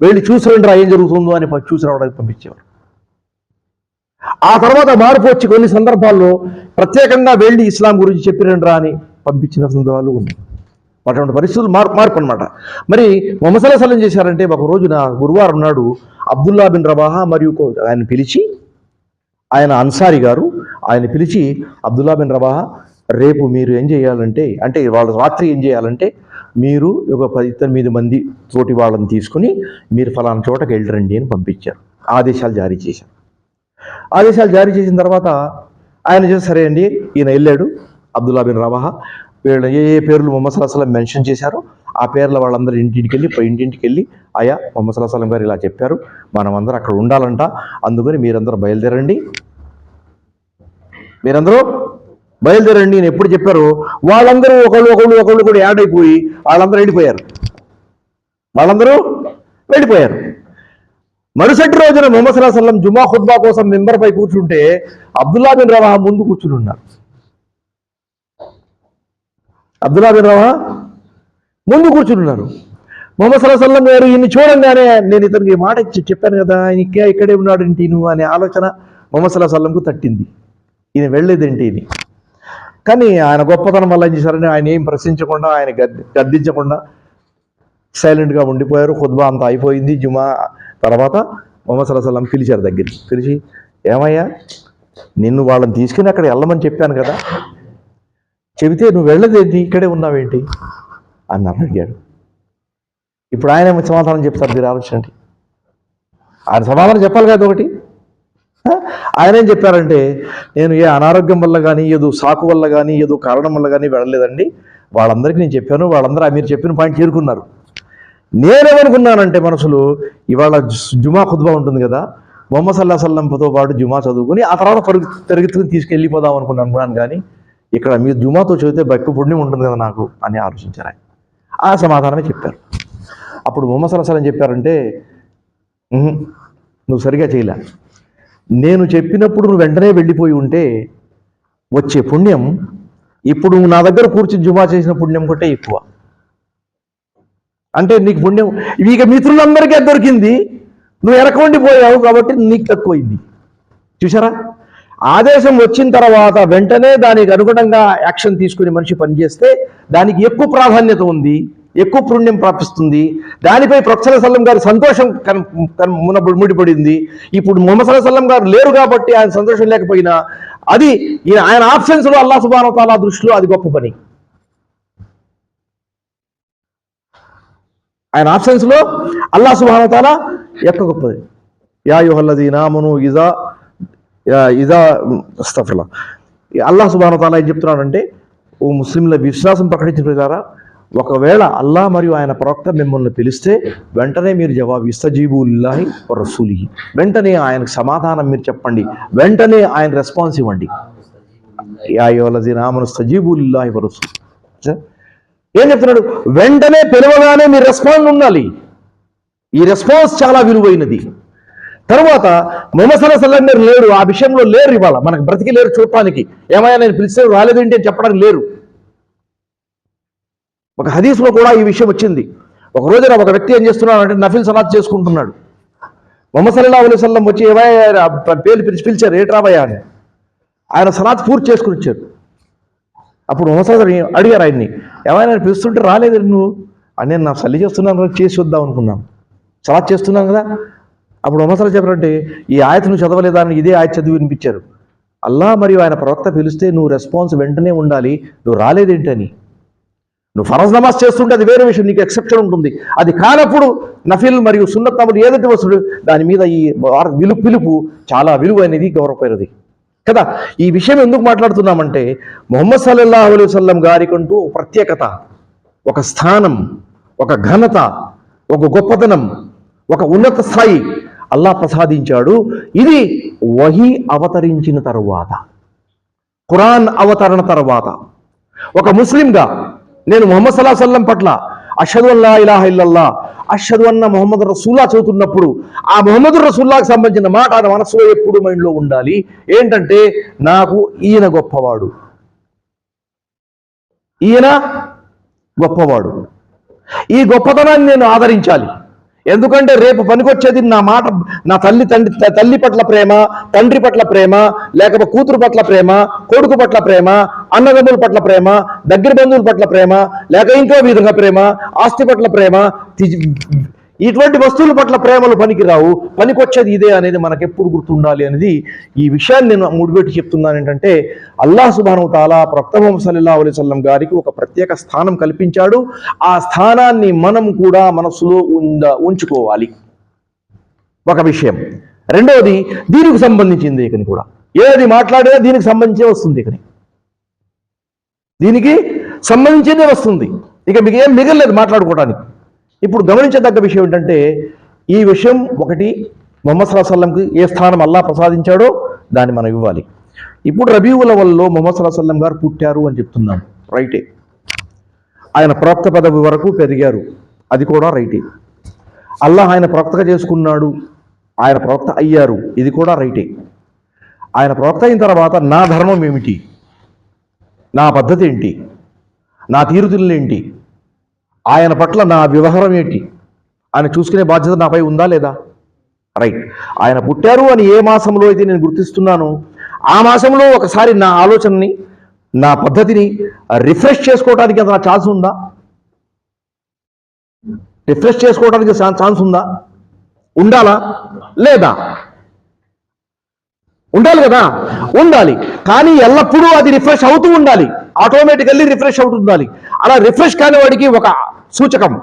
వెళ్ళి చూసిరండి ఏం జరుగుతుందో అని చూసి రావడానికి పంపించేవారు. ఆ తర్వాత మార్పు వచ్చి కొన్ని సందర్భాల్లో ప్రత్యేకంగా వెళ్ళి ఇస్లాం గురించి చెప్పిరండ్రా అని పంపించిన సందర్భాలు ఉన్నాయి. అటువంటి పరిస్థితులు మార్పు అనమాట. మరి మొహమ్మద్ సల్లల్లాహు అలైహి వసల్లం చేశారంటే ఒక రోజున గురువారం నాడు అబ్దుల్లా బిన్ రవాహా మరియు ఆయన పిలిచి, ఆయన అన్సారీ గారు ఆయన పిలిచి, అబ్దుల్లా బిన్ రవాహా రేపు మీరు ఏం చేయాలంటే అంటే వాళ్ళ రాత్రి ఏం చేయాలంటే మీరు ఒక 18 మంది తోటి వాళ్ళని తీసుకుని మీరు ఫలానా చోటకి వెళ్ళరండి అని పంపించారు. ఆదేశాలు జారీ చేశారు. ఆదేశాలు జారీ చేసిన తర్వాత ఆయన చేసి సరే అండి ఈయన వెళ్ళాడు అబ్దుల్లా బిన్ రవాహా. వీళ్ళు ఏ పేర్లు మొహమ్మద్ సల్లల్లాహు అలైహి వసల్లం మెన్షన్ చేశారో ఆ పేర్ల వాళ్ళందరూ ఇంటింటికి వెళ్ళి అయ్యా మొహమ్మద్ సల్లల్లాహు అలైహి వసల్లం గారు ఇలా చెప్పారు, మనం అందరూ అక్కడ ఉండాలంట, అందుకని మీరందరూ బయలుదేరండి నేను ఎప్పుడు చెప్పారో వాళ్ళందరూ ఒకళ్ళు కూడా యాడ్ అయిపోయి వాళ్ళందరూ వెళ్ళిపోయారు. మరుసటి రోజున మొహమ్మద్ సల్లల్లాహు అలైహి వసల్లం జుమా ఖుత్బా కోసం మెంబర్పై కూర్చుంటే అబ్దుల్లా బిన్ రవాహా ముందు కూర్చుని ఉన్నారు. మొహమ్మద్ సల్లల్లాహు అలైహి వసల్లం గారు ఈయన్ని చూడంగానే నేను ఇతనికి మాట చెప్పాను కదా ఆయన ఇక్కడే ఉన్నాడు ఏంటి నువ్వు అనే ఆలోచన మొహమ్మద్ సల్లల్లాహు అలైహి వసల్లంకు తట్టింది. ఈయన వెళ్ళలేదేంటి ఇది. కానీ ఆయన గొప్పతనం వల్ల ఏం చేశారని ఆయన ఏం ప్రశ్నించకుండా ఆయన గద్దించకుండా సైలెంట్గా ఉండిపోయారు. ఖుత్బా అంతా అయిపోయింది. జుమా తర్వాత మొహమ్మద్ సల్లల్లాహు అలైహి వసల్లం పిలిచారు దగ్గరికి. పిలిచి ఏమయ్యా నిన్ను వాళ్ళని తీసుకుని అక్కడ వెళ్ళమని చెప్పాను కదా, చెబితే నువ్వు వెళ్ళదేంటి ఇక్కడే ఉన్నావేంటి అని అడిగాడు. ఇప్పుడు ఆయన సమాధానం చెప్తారు, మీరు ఆలోచించండి. ఆయన సమాధానం చెప్పాలి కదా ఒకటి. ఆయన ఏం చెప్పారంటే నేను ఏ అనారోగ్యం వల్ల కానీ ఏదో సాకు వల్ల కానీ ఏదో కారణం వల్ల కానీ వెళ్ళలేదండి, వాళ్ళందరికీ నేను చెప్పాను, వాళ్ళందరూ మీరు చెప్పిన పాయింట్ చేరుకున్నారు. నేనేమనుకున్నానంటే మనసులో ఇవాళ జుమా ఖుత్బా ఉంటుంది కదా, మొహమ్మద్ సల్లల్లాహు అలైహి వసల్లంతో పాటు జుమా చదువుకుని ఆ తర్వాత పరిగెత్తుకుని తీసుకెళ్ళిపోదాం అనుకున్నాను. కానీ ఇక్కడ మీరు జుమాతో చదివితే ఎక్కువ పుణ్యం ఉంటుంది కదా నాకు అని ఆలోచించారు. ఆయన ఆ సమాధానమే చెప్పారు. అప్పుడు మొహమ్మద్ సల్లల్లాహు అలైహి వసల్లం చెప్పారంటే నువ్వు సరిగా చేయలే, నేను చెప్పినప్పుడు నువ్వు వెంటనే వెళ్ళిపోయి ఉంటే వచ్చే పుణ్యం ఇప్పుడు నువ్వు నా దగ్గర కూర్చుని జుమా చేసిన పుణ్యం కంటే ఎక్కువ. అంటే నీకు పుణ్యం ఇక మిత్రులందరికీ దొరికింది, నువ్వు వెనకండిపోయావు కాబట్టి నీకు తక్కువైంది. చూసారా, ఆదేశం వచ్చిన తర్వాత వెంటనే దానికి అనుగుణంగా యాక్షన్ తీసుకుని మనిషి పనిచేస్తే దానికి ఎక్కువ ప్రాధాన్యత ఉంది, ఎక్కువ పుణ్యం ప్రాప్తిస్తుంది. దానిపై ప్రవక్త సల్లల్లాహు అలైహి వసల్లం గారి సంతోషం ముడిపడింది. ఇప్పుడు మొహమ్మద్ సల్లల్లాహు అలైహి వసల్లం గారు లేరు కాబట్టి ఆయన సంతోషం లేకపోయినా అది ఆయన ఆబ్సెన్స్లో అల్లాహ్ సుబ్హానహు వ తఆలా దృష్టిలో అది గొప్ప పని. ఆయన ఆబ్సెన్స్లో అల్లాహ్ సుబ్హానహు వ తఆలా యొక్క గొప్పది. యా అయ్యుహల్లదీనా ఆమనూ ఇదా అస్తగ్ఫిరుల్లాహ్. అల్లాహ్ సుబ్హానహు వ తఆలా ఏం చెప్తున్నాడంటే, ఓ ముస్లింల విశ్వాసం ప్రకటించిన ప్రజలారా, ఒకవేళ అల్లాహ్ మరియు ఆయన ప్రవక్త మిమ్మల్ని పిలిస్తే వెంటనే మీరు జవాబు ఇస్తజీబు లిల్లాహి వ రసూలిహి, వెంటనే ఆయనకు సమాధానం మీరు చెప్పండి, వెంటనే ఆయన రెస్పాన్స్ ఇవ్వండి. యా అయ్యుహల్లదీనా ఆమనూ ఇస్తజీబు లిల్లాహి వ రసూలిహి. ఏం చెప్తున్నాడు? వెంటనే పిలవగానే మీ రెస్పాన్స్ ఉండాలి. ఈ రెస్పాన్స్ చాలా విలువైనది. తర్వాత మొహమ్మద్ సల్లల్లాహు అలైహి వసల్లం గారు లేరు, ఆ విషయంలో లేరు, ఇవాళ మనకు బ్రతికి లేరు చూడటానికి. ఏమైనా నేను పిలిస్తే రాలేదేంటి అని చెప్పడానికి లేరు. ఒక హదీస్లో కూడా ఈ విషయం వచ్చింది. ఒక రోజున ఒక వ్యక్తి ఏం చేస్తున్నాడు అంటే నఫిల్ సలాత్ చేసుకుంటున్నాడు. మొహమ్మద్ సల్లల్లాహు అలైహి వసల్లం వచ్చి ఏమయ్యా పేరు పిలిచారు, ఏట్రాబయ్యా అని. ఆయన సలాత్ పూర్తి చేసుకుని వచ్చారు. అప్పుడు మొహమ్మద్ సల్లల్లాహు అలైహి వసల్లం అడిగారు ఆయన్ని, ఏమైనా పిలుస్తుంటే రాలేదు నువ్వు అని. నేను నా సల్లి చేస్తున్నాను, చేసి వద్దాం అనుకున్నాను, సలాత్ చేస్తున్నాను కదా. అప్పుడు మొహమ్మద్ సల్లల్లాహు అలైహి వసల్లం చెప్పారంటే ఈ ఆయత నువ్వు చదవలేదా అని ఇదే ఆయత చదివి వినిపించారు. అల్లా మరియు ఆయన ప్రవక్త పిలిస్తే నువ్వు రెస్పాన్స్ వెంటనే ఉండాలి. నువ్వు రాలేదేంటని. నువ్వు ఫరజ్ నమాజ్ చేస్తుంటే అది వేరే విషయం, నీకు ఎక్సెప్షన్ ఉంటుంది. అది కానప్పుడు నఫిల్ మరియు సున్నత్ నమాజ్ ఏదైతే వస్తుడు దాని మీద ఈ పిలుపు చాలా విలువైనది, గౌరవమైనది కదా. ఈ విషయం ఎందుకు మాట్లాడుతున్నామంటే ముహమ్మద్ సల్లల్లాహు అలైహి వసల్లం గారికంటూ ఒక ప్రత్యేకత, ఒక స్థానం, ఒక ఘనత, ఒక గొప్పతనం, ఒక ఉన్నత స్థాయి అల్లాహ్ ప్రసాదించాడు. ఇది వహీ అవతరించిన తరువాత, ఖురాన్ అవతరణ తర్వాత ఒక ముస్లింగా నేను ముహమ్మద్ సల్లల్లాహు అలైహి వసల్లం పట్ల అష్హదు అల్లా ఇలాహ ఇల్లల్లాహ్, అష్హదు అన్న ముహమ్మద్ రసూల్లా చదువుతున్నప్పుడు ఆ ముహమ్మద్ రసూల్లాకు సంబంధించిన మాట ఆ మనసులో ఎప్పుడు మైండ్లో ఉండాలి. ఏంటంటే నాకు ఈయన గొప్పవాడు, ఈయన గొప్పవాడు. ఈ గొప్పతనాన్ని నేను ఆదరించాలి. ఎందుకంటే రేపు పనికొచ్చేది నా మాట, నా తల్లి పట్ల ప్రేమ, తండ్రి పట్ల ప్రేమ, లేకపోతే కూతురు పట్ల ప్రేమ, కొడుకు పట్ల ప్రేమ, అన్నదమ్ముల పట్ల ప్రేమ, దగ్గర బంధువుల పట్ల ప్రేమ, లేక ఇంకో విధంగా ప్రేమ, ఆస్తి పట్ల ప్రేమ, ఇటువంటి వస్తువుల పట్ల ప్రేమలు పనికిరావు. పనికొచ్చేది ఇదే అనేది మనకెప్పుడు గుర్తుండాలి అనేది ఈ విషయాన్ని నేను ముడిపెట్టి చెప్తున్నాను. ఏంటంటే అల్లాహ్ సుబ్హానహు వ తఆలా ప్రవక్త ముహమ్మద్ సల్లల్లాహు అలైహి వసల్లం గారికి ఒక ప్రత్యేక స్థానం కల్పించాడు. ఆ స్థానాన్ని మనం కూడా మనసులో ఉంచుకోవాలి. ఒక విషయం. రెండవది, దీనికి సంబంధించింది ఇకని కూడా ఏది మాట్లాడినా దీనికి సంబంధించే వస్తుంది. ఇకని దీనికి సంబంధించిందే వస్తుంది. ఇక మీకు ఏం మిగలలేదు మాట్లాడుకోవడానికి. ఇప్పుడు గమనించదగ్గ విషయం ఏంటంటే ఈ విషయం ఒకటి, ముహమ్మద్ సల్లల్లాహు అలైహి వసల్లంకి ఏ స్థానం అల్లాహ్ ప్రసాదించాడో దాన్ని మనం ఇవ్వాలి. ఇప్పుడు రబీఉల్ అవల్లో ముహమ్మద్ సల్లల్లాహు అలైహి వసల్లం గారు పుట్టారు అని చెప్తున్నాం, రైటే. ఆయన ప్రవక్త పదవి వరకు పెరిగారు, అది కూడా రైటే. అల్లాహ్ ఆయన ప్రవక్తగా చేసుకున్నాడు, ఆయన ప్రవక్త అయ్యారు, ఇది కూడా రైటే. ఆయన ప్రవక్త అయిన తర్వాత నా ధర్మం ఏమిటి, నా పద్ధతి ఏంటి, నా తీరుతులు ఏంటి, ఆయన పట్ల నా వ్యవహారం ఏంటి ఆయన చూసుకునే బాధ్యత నాపై ఉందా లేదా? రైట్. ఆయన పుట్టారు అని ఏ మాసంలో అయితే నేను గుర్తిస్తున్నానో ఆ మాసంలో ఒకసారి నా ఆలోచనని, నా పద్ధతిని రిఫ్రెష్ చేసుకోవడానికి అంత ఛాన్స్ ఉందా? రిఫ్రెష్ చేసుకోవడానికి ఛాన్స్ ఉందా? ఉండాలా లేదా? ఉండాలి కదా, ఉండాలి. కానీ ఎల్లప్పుడూ అది రిఫ్రెష్ అవుతూ ఉండాలి, ఆటోమేటికల్లీ రిఫ్రెష్ అవుతుండాలి. అలా రిఫ్రెష్ కాని వాడికి ఒక సూచకం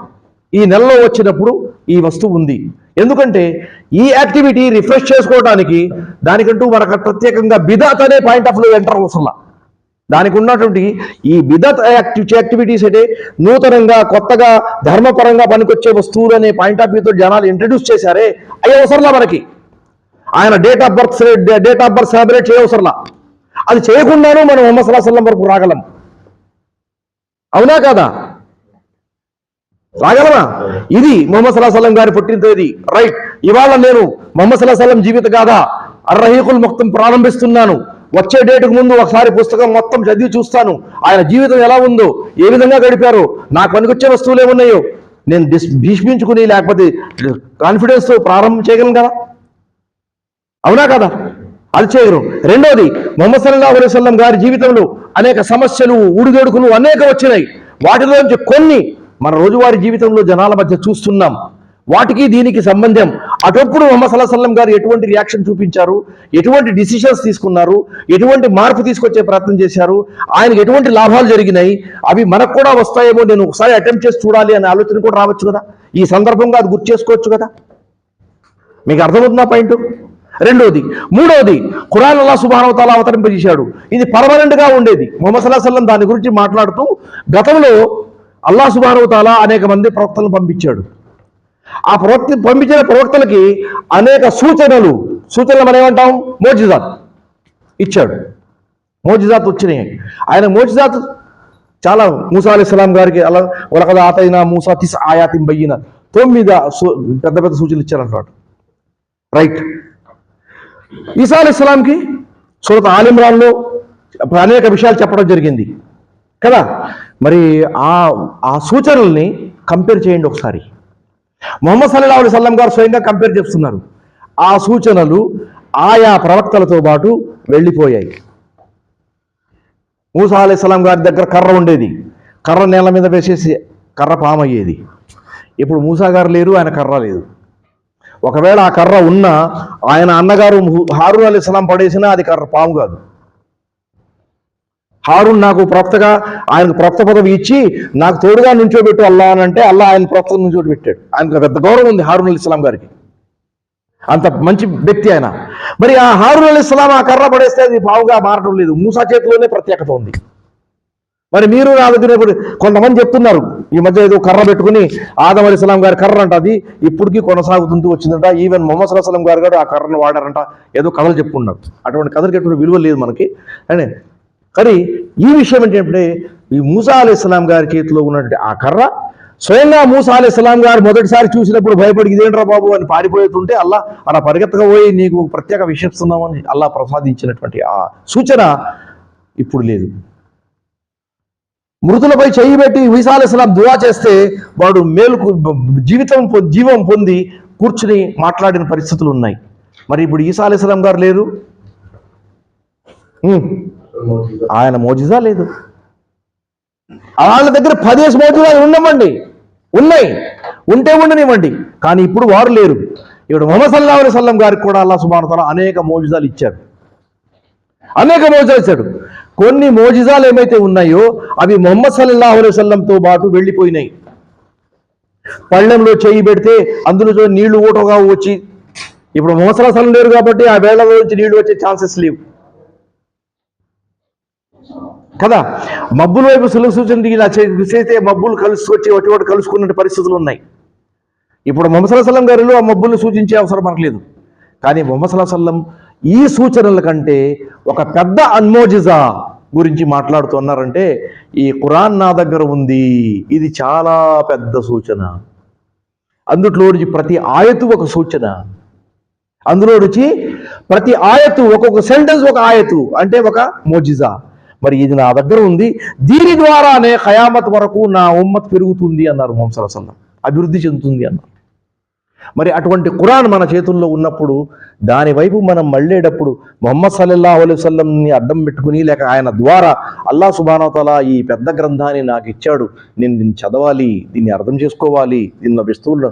ఈ నెలలో వచ్చినప్పుడు ఈ వస్తువు ఉంది. ఎందుకంటే ఈ యాక్టివిటీ రిఫ్రెష్ చేసుకోవడానికి దానికంటూ మనకు ప్రత్యేకంగా బిదత్ అనే పాయింట్ ఆఫ్ వ్యూ ఎంటర్ అవసరం. దానికి ఉన్నటువంటి ఈ బిదత్ యాక్టివిటీస్ అంటే నూతనంగా కొత్తగా ధర్మపరంగా పనికొచ్చే వస్తువులు అనే పాయింట్ ఆఫ్ వ్యూతో జనాలు ఇంట్రడ్యూస్ చేశారే, అవి అవసరంలా మనకి. ఆయన డేట్ ఆఫ్ బర్త్ సెలబ్రేట్ చేయవసరంలా. అది చేయకుండానూ మనం ముహమ్మద్ సల్లల్లాహు అలైహి వసల్లం వరకు రాగలం. అవునా కాదా? రాగలమా? ఇది ముహమ్మద్ సల్లల్లాహు అలైహి వసల్లం గారి పుట్టిన తేదీ, రైట్. ఇవాళ నేను ముహమ్మద్ సల్లల్లాహు అలైహి వసల్లం జీవిత గాథ అర్-రహీకుల్ మక్తుమ్ ప్రారంభిస్తున్నాను. వచ్చే డేటుకు ముందు ఒకసారి పుస్తకం మొత్తం చదివి చూస్తాను, ఆయన జీవితం ఎలా ఉందో, ఏ విధంగా గడిపారో, నాకు పనికొచ్చే వస్తువులు ఏమున్నాయో నేను భీష్మించుకుని లేకపోతే కాన్ఫిడెన్స్తో ప్రారంభం చేయగలను కదా. అవునా కదా? అది చేయరు. రెండోది, ముహమ్మద్ సల్లల్లాహు అలైహి వసల్లం గారి జీవితంలో అనేక సమస్యలు, ఊడిదొడుకులు అనేక వచ్చినాయి. వాటిలోంచి కొన్ని మన రోజువారీ జీవితంలో జనాల మధ్య చూస్తున్నాం. వాటికి దీనికి సంబంధం. అటప్పుడు ముహమ్మద్ సల్లల్లాహు అలైహి వసల్లం గారు ఎటువంటి రియాక్షన్ చూపించారు, ఎటువంటి డిసిషన్స్ తీసుకున్నారు, ఎటువంటి మార్పు తీసుకొచ్చే ప్రయత్నం చేశారు, ఆయనకు ఎటువంటి లాభాలు జరిగినాయి, అవి మనకు కూడా వస్తాయేమో, నేను ఒకసారి అటెంప్ట్ చేసి చూడాలి అనే ఆలోచన కూడా రావచ్చు కదా. ఈ సందర్భంగా అది గుర్తు చేసుకోవచ్చు కదా. మీకు అర్థమవుతుందా పాయింట్? రెండోది. మూడవది, ఖురాన్ అల్లాహ్ సుబ్హానహు వ తఆలా అవతరింపజేశాడు. ఇది పర్మనెంట్ గా ఉండేది. ముహమ్మద్ సల్లల్లాహు అలైహి వసల్లం దాని గురించి మాట్లాడుతూ గతంలో అల్లాహ్ సుబ్హానహు వ తఆలా అనేక మంది ప్రవక్తలను పంపించాడు. ఆ పంపించిన ప్రవక్తలకి అనేక సూచనలు మనం ఏమంటాం, మోజిజాత్ ఇచ్చాడు. మోజిజాత్ వచ్చినాయి. ఆయన మోజిజాత్ చాలా. మూసా అలైహిస్సలాం గారికి అలా వలకద్ ఆతైనా మూసా 9 ఆయాతిన్ బయ్యినాత్, 9 పెద్ద పెద్ద సూచనలు ఇచ్చారంటాడు, రైట్. ఈసా అలైహిస్సలాంకి సూరత్ ఆల్ ఇమ్రాన్లో అనేక విషయాలు చెప్పడం జరిగింది కదా. మరి ఆ సూచనల్ని కంపేర్ చేయండి ఒకసారి. ముహమ్మద్ సల్లల్లాహు అలైహి వసల్లం గారు స్వయంగా కంపేర్ చేస్తున్నారు. ఆ సూచనలు ఆయా ప్రవక్తలతో పాటు వెళ్ళిపోయాయి. మూసా అలైహిస్సలాం గారి దగ్గర కర్ర ఉండేది, కర్ర నేల మీద వేసేసి కర్ర పామయ్యేది. ఇప్పుడు మూసా గారు లేరు, ఆయన కర్ర లేదు. ఒకవేళ ఆ కర్ర ఉన్నా ఆయన అన్నగారు హారూన్ అలైహిస్సలాం పడేసినా అది కర్ర పాము కాదు. హారూన్ నాకు ప్రవక్తగా ఆయనకు ప్రవక్త పదవి ఇచ్చి నాకు తోడుగా నుంచోబెట్టు అల్లా అని అంటే అల్లా ఆయన ప్రవక్త నుంచోటి పెట్టాడు. ఆయనకు పెద్ద గౌరవం ఉంది హారూన్ అలైహిస్సలాం గారికి, అంత మంచి వ్యక్తి ఆయన. మరి ఆ హారూన్ అలైహిస్సలాం ఆ కర్ర పడేస్తే అది పావుగా మారడం లేదు, మూసా చేతిలోనే ప్రత్యేకత ఉంది. మరి మీరు నా దగ్గర కొంతమంది చెప్తున్నారు ఈ మధ్య ఏదో కర్ర పెట్టుకుని ఆదం అలైహిస్సలాం గారి కర్ర అంట అది ఇప్పటికీ కొనసాగుతుంటూ వచ్చిందంట, ఈవెన్ మొహమ్మద్ సల్లల్లాహు అలైహి వసల్లం గారు కూడా ఆ కర్రను వాడారంట, ఏదో కథలు చెప్పుకున్నారు. అటువంటి కథలకి ఎటువంటి విలువ లేదు మనకి. అని కానీ ఈ విషయం ఏంటంటే ఈ మూసా అలైహిస్సలాం గారి చేతిలో ఉన్నటువంటి ఆ కర్ర స్వయంగా మూసా అలైహిస్సలాం గారు మొదటిసారి చూసినప్పుడు భయపడి ఇదేంట్రా బాబు అని పారిపోతుంటే అల్లా అలా పరిగెత్తగా పోయి నీకు ప్రత్యేక విషయం ఇస్తున్నామని అల్లా ప్రసాదించినటువంటి ఆ సూచన ఇప్పుడు లేదు. మృతులపై చేయి పెట్టి ఈసా అలైహిస్సలాం దువా చేస్తే వాడు జీవం పొంది కూర్చుని మాట్లాడిన పరిస్థితులు ఉన్నాయి. మరి ఇప్పుడు ఈసా అలైహిస్సలాం గారు లేరు, ఆయన మోజిజా లేదు. వాళ్ళ దగ్గర 10 మోజిజాలు ఉన్నాయి, ఉంటే ఉండనివ్వండి, కానీ ఇప్పుడు వారు లేరు. ఇప్పుడు ముహమ్మద్ సల్లల్లాహు అలైహి వసల్లం గారికి కూడా అల్లాహ్ సుబ్హానహు వ తఆలా అనేక మోజిజాలు ఇచ్చాడు. కొన్ని మోజిజాలు ఏమైతే ఉన్నాయో అవి ముహమ్మద్ సల్లల్లాహు అలైహి వసల్లంతో పాటు వెళ్ళిపోయినాయి. పళ్ళెంలో చేయి పెడితే అందులో నీళ్లు ఊటగా వచ్చి, ఇప్పుడు ముహమ్మద్ సల్లల్లాహు అలైహి వసల్లం లేరు కాబట్టి ఆ వేళ్లలో నుంచి నీళ్లు వచ్చే ఛాన్సెస్ లేవు కదా. మబ్బుల వైపు సులువు సూచన ఇలా చేస్తే మబ్బులు కలిసి ఒకటి కలుసుకున్న పరిస్థితులు ఉన్నాయి. ఇప్పుడు ముహమ్మద్ సల్లల్లాహు అలైహి వసల్లం గారిలో ఆ మబ్బులు సూచించే అవసరం మనకు లేదు. కానీ ముహమ్మద్ సల్లల్లాహు అలైహి వసల్లం ఈ సూచనల కంటే ఒక పెద్ద అన్మోజిజా గురించి మాట్లాడుతున్నారంటే ఈ ఖురాన్ నా దగ్గర ఉంది, ఇది చాలా పెద్ద సూచన. అందులో నుంచి ప్రతి ఆయతు ఒక సూచన, అందులో నుంచి ప్రతి ఆయతు ఒక్కొక్క సెంటెన్స్ ఒక ఆయతు అంటే ఒక మోజిజా. మరి ఇది నా దగ్గర ఉంది, దీని ద్వారానే ఖయామత్ వరకు నా ఉమ్మత్ పెరుగుతుంది అన్నారు ముహమ్మద్ సల్లల్లాహు అలైహి వసల్లం, అభివృద్ధి చెందుతుంది అన్నారు. మరి అటువంటి ఖురాన్ మన చేతుల్లో ఉన్నప్పుడు దాని వైపు మనం మళ్ళేటప్పుడు ముహమ్మద్ సల్లల్లాహు అలైహి వసల్లంని అడ్డం పెట్టుకుని లేక ఆయన ద్వారా అల్లాహ్ సుబ్హానహు వ తఆలా ఈ పెద్ద గ్రంథాన్ని నాకు ఇచ్చాడు, నేను దీన్ని చదవాలి, దీన్ని అర్థం చేసుకోవాలి, దీనిలో వస్తువులను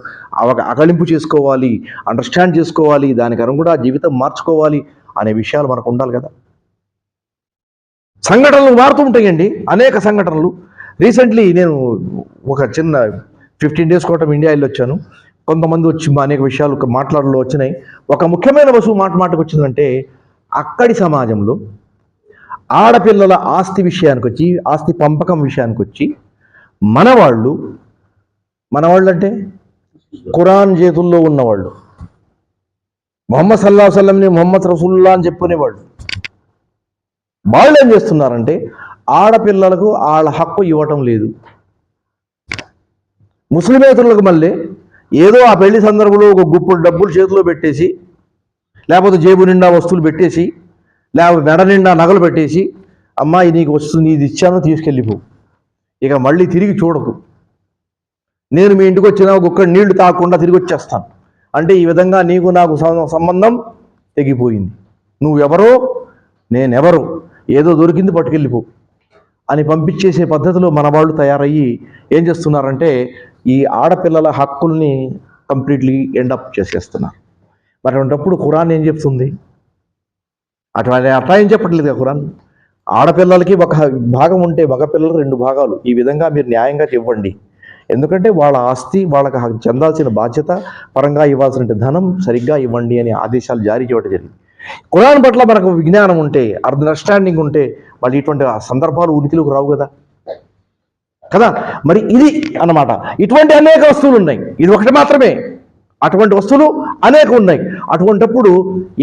అకలింపు చేసుకోవాలి, అండర్స్టాండ్ చేసుకోవాలి, దానికి అనుగుణంగా జీవితం మార్చుకోవాలి అనే విషయాలు మనకు ఉండాలి కదా. సంఘటనలు మారుతూ ఉంటాయండి, అనేక సంఘటనలు. రీసెంట్లీ నేను ఒక చిన్న 15 days క్రితం ఇండియా వెళ్ళి వచ్చాను. కొంతమంది వచ్చి అనేక విషయాలు మాట్లాడలో వచ్చినాయి. ఒక ముఖ్యమైన వస్తువు మాటకు వచ్చిందంటే అక్కడి సమాజంలో ఆడపిల్లల ఆస్తి విషయానికి వచ్చి, ఆస్తి పంపకం విషయానికి వచ్చి మనవాళ్ళు అంటే ఖురాన్ చేతుల్లో ఉన్నవాళ్ళు, ముహమ్మద్ సల్లల్లాహు అలైహి వసల్లంని ముహమ్మద్ రసూలుల్లాహ్ అని చెప్పుకునేవాళ్ళు, వాళ్ళు ఏం చేస్తున్నారంటే ఆడపిల్లలకు వాళ్ళ హక్కు ఇవ్వటం లేదు. ముస్లిమేతరులకు మళ్ళీ ఏదో ఆ పెళ్లి సందర్భంలో ఒక గుప్పుడు డబ్బులు చేతిలో పెట్టేసి, లేకపోతే జేబు నిండా వస్తువులు పెట్టేసి, లేకపోతే మెడ నిండా నగలు పెట్టేసి, అమ్మాయి నీకు వస్తుంది, ఇది ఇచ్చాను తీసుకెళ్ళిపో, ఇక మళ్ళీ తిరిగి చూడకు, నేను మీ ఇంటికి వచ్చినా ఒక్క నీళ్లు తాగకుండా తిరిగి వచ్చేస్తాను అంటే ఈ విధంగా నీకు నాకు సంబంధం తెగిపోయింది, నువ్వెవరో నేనెవరో, ఏదో దొరికింది పట్టుకెళ్ళిపో అని పంపించేసే పద్ధతిలో మన వాళ్ళు తయారయ్యి ఏం చేస్తున్నారంటే ఈ ఆడపిల్లల హక్కుల్ని కంప్లీట్లీ ఎండప్ చేసేస్తున్నారు. మరి అటువంటిప్పుడు ఖురాన్ ఏం చెప్తుంది? అట్లా ఏం చెప్పట్లేదు కదా ఖురాన్. ఆడపిల్లలకి ఒక భాగం ఉంటే మగపిల్లలు 2 భాగాలు, ఈ విధంగా మీరు న్యాయంగా ఇవ్వండి, ఎందుకంటే వాళ్ళ ఆస్తి వాళ్ళకి చెందాల్సిన బాధ్యత పరంగా ఇవ్వాల్సిన ధనం సరిగ్గా ఇవ్వండి అని ఆదేశాలు జారీ చేయడం జరిగింది. ఖురాన్ పట్ల మనకు విజ్ఞానం ఉంటే, అండర్స్టాండింగ్ ఉంటే వాళ్ళు ఇటువంటి సందర్భాలు ఉనికిలోకి రావు కదా. మరి ఇది అన్నమాట. ఇటువంటి అనేక వస్తువులు ఉన్నాయి, ఇది ఒకటి మాత్రమే, అటువంటి వస్తువులు అనేక ఉన్నాయి. అటువంటిప్పుడు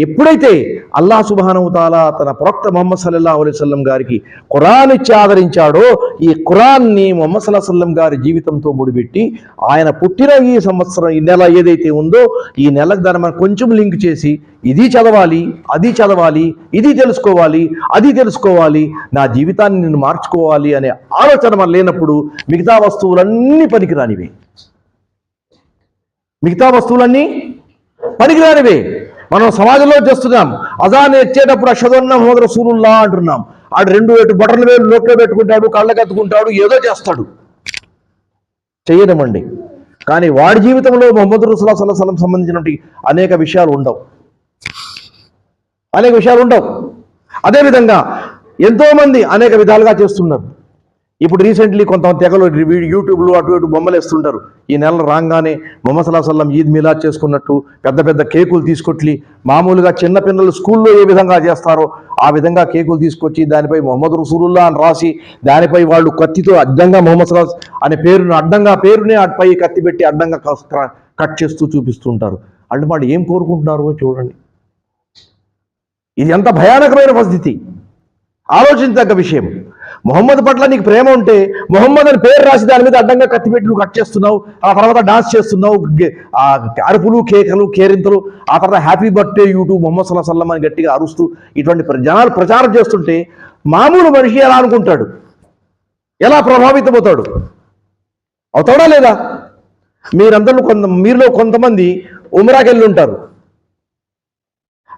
ఎప్పుడైతే అల్లాహ్ సుబ్హానహు వ తఆలా తన ప్రవక్త ముహమ్మద్ సల్లల్లాహు అలైహి వసల్లం గారికి ఖురాన్ ఇచ్చి ఆదరించాడో, ఈ ఖురాన్ని ముహమ్మద్ సల్లల్లాహు అలైహి వసల్లం గారి జీవితంతో ముడిపెట్టి ఆయన పుట్టిన ఈ సంవత్సరం ఈ నెల ఏదైతే ఉందో ఈ నెలకు దాన్ని మనం కొంచెం లింక్ చేసి ఇది చదవాలి, అది చదవాలి, ఇది తెలుసుకోవాలి, అది తెలుసుకోవాలి, నా జీవితాన్ని నేను మార్చుకోవాలి అనే ఆలోచన మన లేనప్పుడు మిగతా వస్తువులన్నీ పనికిరానివే, మనం సమాజంలో చేస్తున్నాం. అజాన్ ఎచ్చేటప్పుడు అష్హదు అన్న ముహమ్మద్ రసూలుల్లాహ్ అంటున్నాం, ఆడు 2 బటన్ల వేలు నోట్లో పెట్టుకుంటాడు, కళ్ళకెత్తుకుంటాడు, ఏదో చేస్తాడు, చెయ్యడమండి. కానీ వాడి జీవితంలో మొహమ్మద్ రసూలుల్లాహి సల్లల్లాహు అలైహి వసల్లం సంబంధించినటువంటి అనేక విషయాలు ఉండవు. అదేవిధంగా ఎంతోమంది అనేక విధాలుగా చేస్తున్నారు. ఇప్పుడు రీసెంట్లీ కొంత తెగలు యూట్యూబ్లో అటు ఇటు బొమ్మలు వేస్తుంటారు. ఈ నెల రాగానే మొహమ్మద్ సల్లల్లాహు అలైహి వసల్లం ఈద్ మిలాద్ చేసుకున్నట్టు పెద్ద పెద్ద కేకులు తీసుకొచ్చి, మామూలుగా చిన్న పిల్లలు స్కూల్లో ఏ విధంగా చేస్తారో ఆ విధంగా కేకులు తీసుకొచ్చి దానిపై మొహమ్మద్ రసూలుల్లాహ్ అని రాసి, దానిపై వాళ్ళు కత్తితో అడ్డంగా మొహమ్మద్ సల్లల్లాహు అలైహి వసల్లం అనే పేరుని పై కత్తి పెట్టి అడ్డంగా కట్ చేస్తూ చూపిస్తుంటారు. అంటే వాళ్ళు ఏం కోరుకుంటున్నారో చూడండి. ఇది ఎంత భయానకమైన పరిస్థితి, ఆలోచించదగ్గ విషయం. మొహమ్మద్ పట్ల నీకు ప్రేమ ఉంటే మొహమ్మద్ అని పేరు రాసి దాని మీద అడ్డంగా కత్తిపెట్టి నువ్వు కట్ చేస్తున్నావు, ఆ తర్వాత డాన్స్ చేస్తున్నావు, అరుపులు కేకలు కేరింతలు, ఆ తర్వాత హ్యాపీ బర్త్డే యూట్యూబ్ మొహమ్మద్ సల్లల్లాహు అలైహి వసల్లం అని గట్టిగా అరుస్తూ ఇటువంటి జనాలు ప్రచారం చేస్తుంటే మామూలు మనిషి ఎలా అనుకుంటాడు? ఎలా ప్రభావితమవుతాడు? అవుతాడా లేదా? మీలో కొంతమంది ఉమ్రాకి వెళ్ళి ఉంటారు,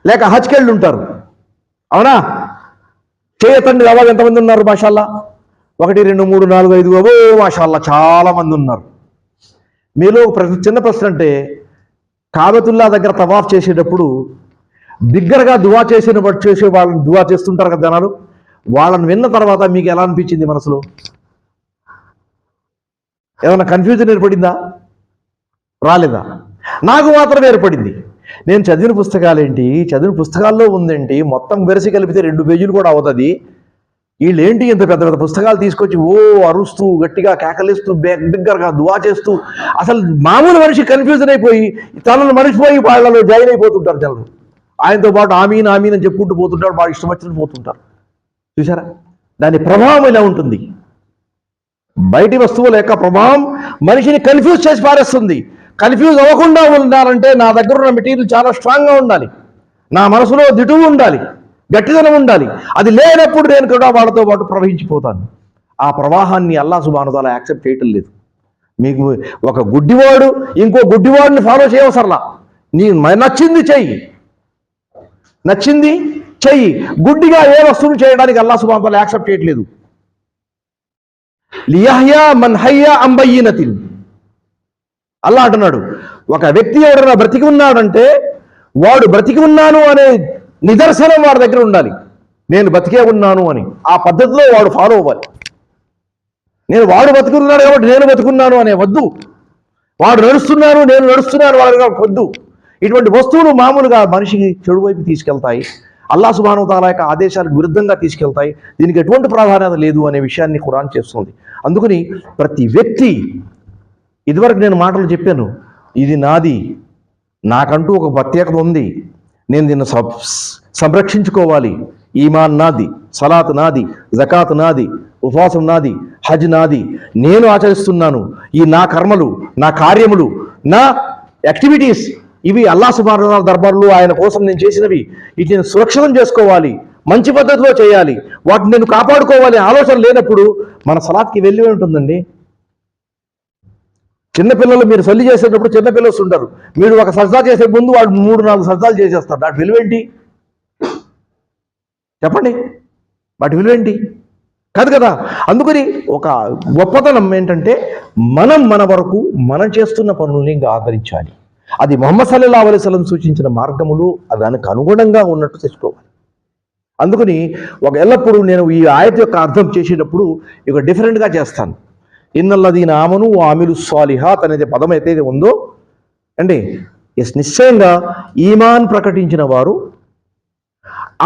లేక హజ్కి వెళ్ళి ఉంటారు, అవునా? చేయతండి అవాజ్ ఎంతమంది ఉన్నారు? మాషాల్లా 1 2 3 4 5 అవో మాషాల్లా చాలా మంది ఉన్నారు. మీలో చిన్న ప్రశ్న అంటే, కాబతుల్లా దగ్గర తవాఫ్ చేసేటప్పుడు బిగ్గరగా దువా చేసే వాళ్ళని దువా చేస్తుంటారు కదా జనాలు, వాళ్ళని విన్న తర్వాత మీకు ఎలా అనిపించింది? మనసులో ఏమైనా కన్ఫ్యూజన్ ఏర్పడిందా? రాలేదా? నాకు మాత్రం ఏర్పడింది. నేను చదివిన పుస్తకాల్లో ఉందేంటి, మొత్తం వెరసి కలిపితే 2 పేజీలు కూడా అవుతుంది. వీళ్ళేంటి ఇంత పెద్ద పెద్ద పుస్తకాలు తీసుకొచ్చి అరుస్తూ గట్టిగా కేకలిస్తూ బిగ్గరగా దువా చేస్తూ, అసలు మామూలు మనిషి కన్ఫ్యూజన్ అయిపోయి తనను మనిషిపోయి వాళ్ళలో జాయిన్ అయిపోతుంటారు జనాలు. ఆయనతో పాటు ఆమీన్ ఆమీన్ అని చెప్పుకుంటూ పోతుంటారు, వాళ్ళు ఇష్టం వచ్చినట్టు పోతుంటారు. చూసారా దాని ప్రభావం ఇలా ఉంటుంది? బయటి వస్తువుల యొక్క ప్రభావం మనిషిని కన్ఫ్యూజ్ చేసి పారేస్తుంది. కన్ఫ్యూజ్ అవ్వకుండా ఉండాలంటే నా దగ్గర ఉన్న మెటీరియల్ చాలా స్ట్రాంగ్గా ఉండాలి, నా మనసులో దిటువు ఉండాలి, గట్టిదనం ఉండాలి. అది లేనప్పుడు నేను కూడా వాళ్ళతో పాటు ప్రవహించిపోతాను. ఆ ప్రవాహాన్ని అల్లాహ్ సుబ్హానహు వ తఆలా యాక్సెప్ట్ చేయటం లేదు. మీకు ఒక గుడ్డివాడు ఇంకో గుడ్డివాడిని ఫాలో చేయవసరలా, నీ నచ్చింది చెయ్యి. గుడ్డిగా ఏ వస్తువును చేయడానికి అల్లాహ్ సుబ్హానహు వ తఆలా యాక్సెప్ట్ చేయట్లేదు. లియహ్యా మన్ హయ్యా అం బయ్యినతిన్, అల్లా అంటున్నాడు, ఒక వ్యక్తి ఎవరైనా బ్రతికి ఉన్నాడంటే వాడు బ్రతికి ఉన్నాను అనే నిదర్శనం వాడి దగ్గర ఉండాలి. నేను బతికే ఉన్నాను అని ఆ పద్ధతిలో వాడు ఫాలో అవ్వాలి. వాడు బతుకున్నాడు కాబట్టి నేను బతుకున్నాను అనే వద్దు, వాడు నడుస్తున్నాను నేను నడుస్తున్నాను వాడు వద్దు. ఇటువంటి వస్తువులు మామూలుగా మనిషికి చెడు వైపు తీసుకెళ్తాయి, అల్లాహ్ సుబ్హానహు వ తఆలా యొక్క ఆదేశాలకు విరుద్ధంగా తీసుకెళ్తాయి. దీనికి ఎటువంటి ప్రాధాన్యత లేదు అనే విషయాన్ని ఖురాన్ చేస్తుంది. అందుకని ప్రతి వ్యక్తి, ఇదివరకు నేను మాటలు చెప్పాను, ఇది నాది, నాకంటూ ఒక ప్రత్యేకత ఉంది, నేను దీన్ని సంరక్షించుకోవాలి. ఈమాన్ నాది, సలాత్ నాది, జకాత్ నాది, ఉపవాసం నాది, హజ్ నాది, నేను ఆచరిస్తున్నాను. ఈ నా కర్మలు, నా కార్యములు, నా యాక్టివిటీస్ ఇవి అల్లాహ్ సుబ్హానహు వ తఆలా దర్బార్లో ఆయన కోసం నేను చేసినవి. వీటిని సురక్షితం చేసుకోవాలి, మంచి పద్ధతిలో చేయాలి, వాటిని నేను కాపాడుకోవాలి ఆలోచన లేనప్పుడు మన సలాత్కి వెళ్ళి ఉంటుందండి. చిన్నపిల్లలు మీరు సల్లి చేసేటప్పుడు చిన్నపిల్లలు వస్తుంటారు, మీరు ఒక సజ్జా చేసే ముందు వాడు 3-4 సజ్జాలు చేసేస్తారు. వాటి విలువేంటి చెప్పండి? వాటి విలువేంటి? కాదు కదా. అందుకని ఒక గొప్పతనం ఏంటంటే మన వరకు మనం చేస్తున్న పనుల్ని ఆదరించాలి. అది ముహమ్మద్ సల్లల్లాహు అలైహి వసల్లం సూచించిన మార్గములు దానికి అనుగుణంగా ఉన్నట్టు తెచ్చుకోవాలి. అందుకని ఎల్లప్పుడూ నేను ఈ ఆయత యొక్క అర్థం చేసేటప్పుడు ఇక డిఫరెంట్గా చేస్తాను. ఇన్నల్లదీన ఆమను ఆమిలు స్వాలిహాత్ అనేది పదం అయితే ఉందో అండి, నిశ్చయంగా ఈమాన్ ప్రకటించిన వారు,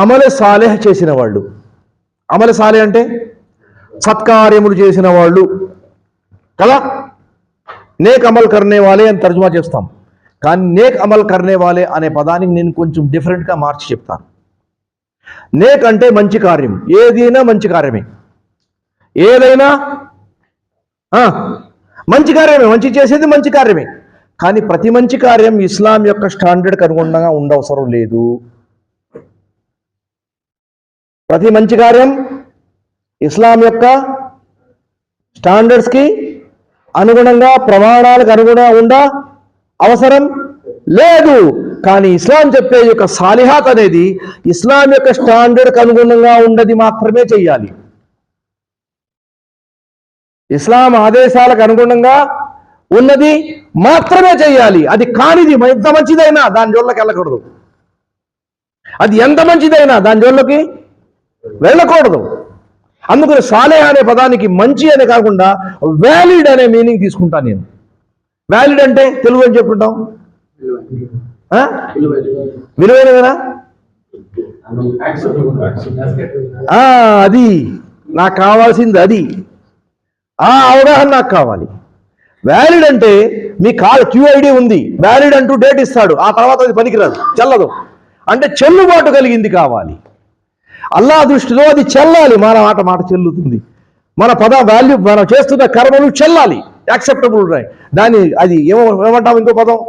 అమల సాలెహ్ చేసిన వాళ్ళు. అమల సాలెహ్ అంటే సత్కార్యములు చేసిన వాళ్ళు కదా. నేక్ అమల్ కర్నే వాలే అని తర్జుమా చేస్తాం, కానీ నేక్ అమల్ కర్నే వాలే అనే పదానికి నేను కొంచెం డిఫరెంట్గా మార్చి చెప్తాను. నేక్ అంటే మంచి కార్యం, ఏదైనా మంచి కార్యమే, ఏదైనా మంచి కార్యమే, మంచి చేసేది మంచి కార్యమే. కానీ ప్రతి మంచి కార్యం ఇస్లాం యొక్క స్టాండర్డ్కి అనుగుణంగా ఉండవసరం లేదు. ప్రతి మంచి కార్యం ఇస్లాం యొక్క స్టాండర్డ్స్కి అనుగుణంగా, ప్రమాణాలకు అనుగుణంగా ఉండ అవసరం లేదు. కానీ ఇస్లాం చెప్పే యొక్క సాలిహాత్ అనేది ఇస్లాం యొక్క స్టాండర్డ్కి అనుగుణంగా ఉండది మాత్రమే చెయ్యాలి. ఇస్లాం ఆదేశాలకు అనుగుణంగా ఉన్నది మాత్రమే చేయాలి. అది కానిది ఎంత మంచిదైనా దాని జోళ్ళకి వెళ్ళకూడదు. అది ఎంత మంచిదైనా దాని జోళ్ళకి వెళ్ళకూడదు. అందుకని సాలెహ్ అనే పదానికి మంచి అనే కాకుండా వ్యాలిడ్ అనే మీనింగ్ తీసుకుంటాను నేను. వ్యాలిడ్ అంటే తెలుగు అని చెప్పుకుంటాం, విలువైనదేనా? అది నాకు కావాల్సింది, అది ఆ అవగాహన నాకు కావాలి. వ్యాలిడ్ అంటే మీ QID ఉంది, వ్యాలిడ్ అంటూ డేట్ ఇస్తాడు, ఆ తర్వాత అది పనికిరాదు, చెల్లదు. అంటే చెల్లుబాటు కలిగింది కావాలి. అల్లా దృష్టిలో అది చెల్లాలి. మన మాట చెల్లుతుంది. మన వాల్యూ, మనం చేస్తున్న కర్మలు చెల్లాలి, యాక్సెప్టబుల్ ఉన్నాయి. అది ఏమంటాం ఇంకో పదం,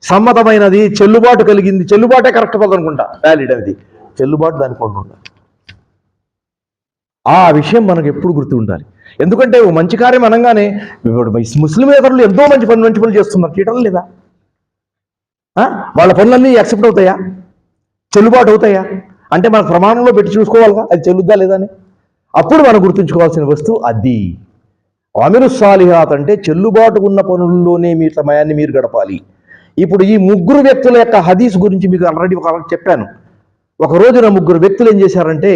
సమ్మతమైనది, చెల్లుబాటు కలిగింది. చెల్లుబాటే కరెక్ట్ పదం అనుకుంటా. వ్యాలిడ్ అనేది చెల్లుబాటు, దానికి ఉండాలి. ఆ విషయం మనకు ఎప్పుడు గుర్తు ఉండాలి. ఎందుకంటే మంచి కార్యం అనగానే ఇప్పుడు ముస్లిమేతరులు ఎంతో మంచి పనులు చేస్తున్నారు, చేయటం లేదా? వాళ్ళ పనులన్నీ యాక్సెప్ట్ అవుతాయా, చెల్లుబాటు అవుతాయా? అంటే మన ప్రమాణంలో పెట్టి చూసుకోవాలిగా అది చెల్లుద్దా లేదా అని. అప్పుడు మనం గుర్తుంచుకోవాల్సిన వస్తువు అది. అమిరు సాలిహాత్ అంటే చెల్లుబాటు ఉన్న పనుల్లోనే మీ సమయాన్ని మీరు గడపాలి. ఇప్పుడు ఈ ముగ్గురు వ్యక్తుల యొక్క హదీస్ గురించి మీకు ఆల్రెడీ చెప్పాను. ఒక రోజున ముగ్గురు వ్యక్తులు ఏం చేశారంటే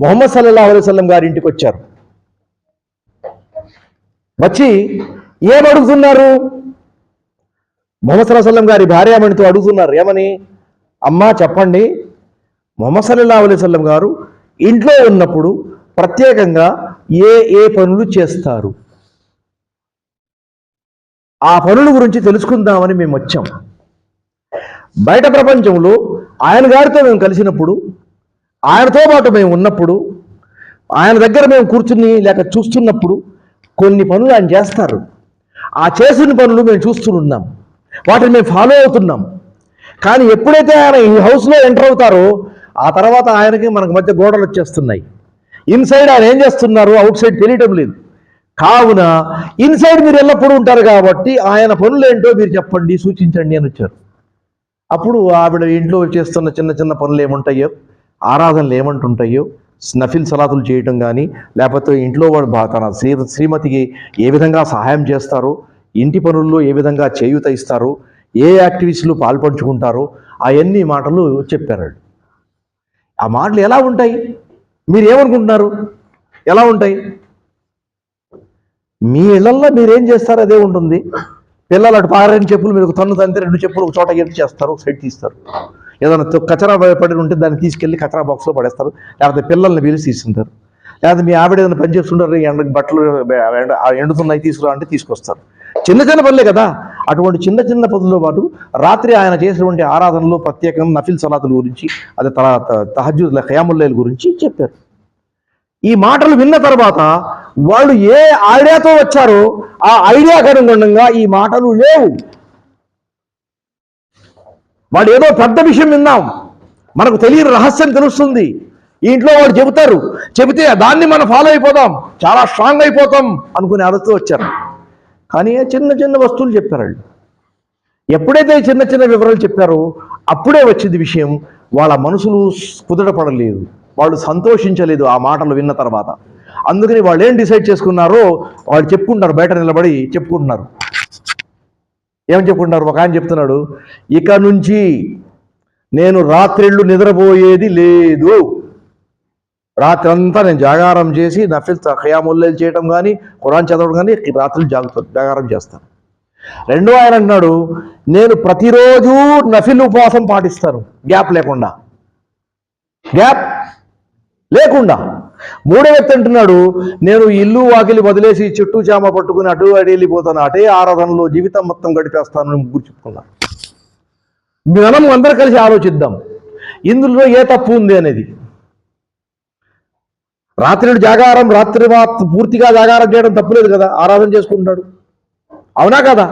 ముహమ్మద్ సల్లల్లాహు అలైహి వసల్లం గారి ఇంటికి వచ్చారు. వచ్చి ఏమడుగుతున్నారు? ముహమ్మద్ సల్లల్లాహు అలైహి వసల్లం గారి భార్యామణితో అడుగుతున్నారు. ఏమని? అమ్మా చెప్పండి, ముహమ్మద్ సల్లల్లాహు అలైహి వసల్లం గారు ఇంట్లో ఉన్నప్పుడు ప్రత్యేకంగా ఏ పనులు చేస్తారు? ఆ పనుల గురించి తెలుసుకుందామని మేము వచ్చాం. బయట ప్రపంచంలో ఆయన గారితో మేము కలిసినప్పుడు, ఆయనతో పాటు మేము ఉన్నప్పుడు, ఆయన దగ్గర మేము కూర్చుని లేక చూస్తున్నప్పుడు కొన్ని పనులు ఆయన చేస్తారు. ఆ చేసిన పనులు మేము చూస్తున్నాం, వాటిని మేము ఫాలో అవుతున్నాం. కానీ ఎప్పుడైతే ఆయన ఈ హౌస్లో ఎంటర్ అవుతారో ఆ తర్వాత ఆయనకి మనకు మధ్య గోడలు వచ్చేస్తున్నాయి. ఇన్సైడ్ ఆయన ఏం చేస్తున్నారు, అవుట్ సైడ్ తెలియటం లేదు. కావున ఇన్సైడ్ మీరు ఎల్లప్పుడూ ఉంటారు కాబట్టి ఆయన పనులు ఏంటో మీరు చెప్పండి, సూచించండి అని వచ్చారు. అప్పుడు ఆవిడ ఇంట్లో చేస్తున్న చిన్న చిన్న పనులు ఏముంటాయో, ఆరాధనలు ఏమంటుంటాయో, నఫిల్ సలాతులు చేయటం కానీ, లేకపోతే ఇంట్లో వాడు తన శ్రీమతికి ఏ విధంగా సహాయం చేస్తారో, ఇంటి పనుల్లో ఏ విధంగా చేయూత ఇస్తారో, ఏ యాక్టివిటీస్లో పాల్పంచుకుంటారో అవన్నీ మాటలు చెప్పారు. ఆ మాటలు ఎలా ఉంటాయి? మీరు ఏమనుకుంటున్నారు ఎలా ఉంటాయి? మీ ఇళ్లల్లో మీరేం చేస్తారు అదే ఉంటుంది. పిల్లలు అటు పారని చెప్పులు మీరు తన్ను తంతే 2 చెప్పులు ఒక చోట ఎత్తి చేస్తారు, సైడ్ తీస్తారు. ఏదైనా కచరా పడి ఉంటే దాన్ని తీసుకెళ్ళి కచరా బాక్స్లో పడేస్తారు, లేకపోతే పిల్లల్ని పిలిచి తీసుకుంటారు. లేకపోతే మీ ఆవిడ ఏదైనా పని చేస్తుంటారు, ఎండకి బట్టలు ఎండుతున్నాయి తీసుకురా అంటే తీసుకొస్తారు. చిన్న చిన్న పనులే కదా. అటువంటి చిన్న చిన్న పనులతో పాటు రాత్రి ఆయన చేసినటువంటి ఆరాధనలో ప్రత్యేకంగా నఫిల్ సలాతుల గురించి, అదే తహజ్జుద్ ఖియాముల్ లైల్ గురించి చెప్పారు. ఈ మాటలు విన్న తర్వాత వాళ్ళు ఏ ఐడియాతో వచ్చారో ఆ ఐడియాకు అనుగుణంగా ఈ మాటలు లేవు. వాడు ఏదో పెద్ద విషయం విన్నాం, మనకు తెలియని రహస్యం తెలుస్తుంది, ఈ ఇంట్లో వాడు చెబితే దాన్ని మనం ఫాలో అయిపోదాం, చాలా స్ట్రాంగ్ అయిపోతాం అనుకుని అడుగుతూ వచ్చారు. కానీ చిన్న చిన్న వస్తువులు చెప్పారు వాళ్ళు. ఎప్పుడైతే చిన్న చిన్న వివరాలు చెప్పారో అప్పుడే వచ్చింది విషయం. వాళ్ళ మనసులు కుదరపడలేదు, వాళ్ళు సంతోషించలేదు ఆ మాటలు విన్న తర్వాత. అందుకని వాళ్ళు ఏం డిసైడ్ చేసుకున్నారో వాళ్ళు చెప్పుకుంటారు, బయట నిలబడి చెప్పుకుంటున్నారు. ఏమని చెప్పుకుంటారు? ఒక ఆయన చెప్తున్నాడు, ఇక నుంచి నేను రాత్రిళ్ళు నిద్రపోయేది లేదు, రాత్రి అంతా నేను జాగారం చేసి నఫిల్ ఖియాముల్ లైల్ చేయటం కానీ, ఖురాన్ చదవడం కానీ, రాత్రులు జాగారం చేస్తాను. రెండో ఆయన అంటున్నాడు, నేను ప్రతిరోజు నఫిల్ ఉపవాసం పాటిస్తాను, గ్యాప్ లేకుండా. మూడో వ్యక్తి అంటున్నాడు, నేను ఇల్లు వాకిలి వదిలేసి చెట్టు చామ పట్టుకుని అటు వెళ్ళిపోతాను, అటే ఆరాధనలో జీవితం మొత్తం గడిపేస్తాను అని ముగ్గురు చెప్పుకున్నారు. మనం అందరూ కలిసి ఆలోచిద్దాం ఇందులో ఏ తప్పు ఉంది అనేది. రాత్రి పూర్తిగా జాగారం చేయడం తప్పులేదు కదా, ఆరాధన చేసుకుంటాడు, అవునా కదా?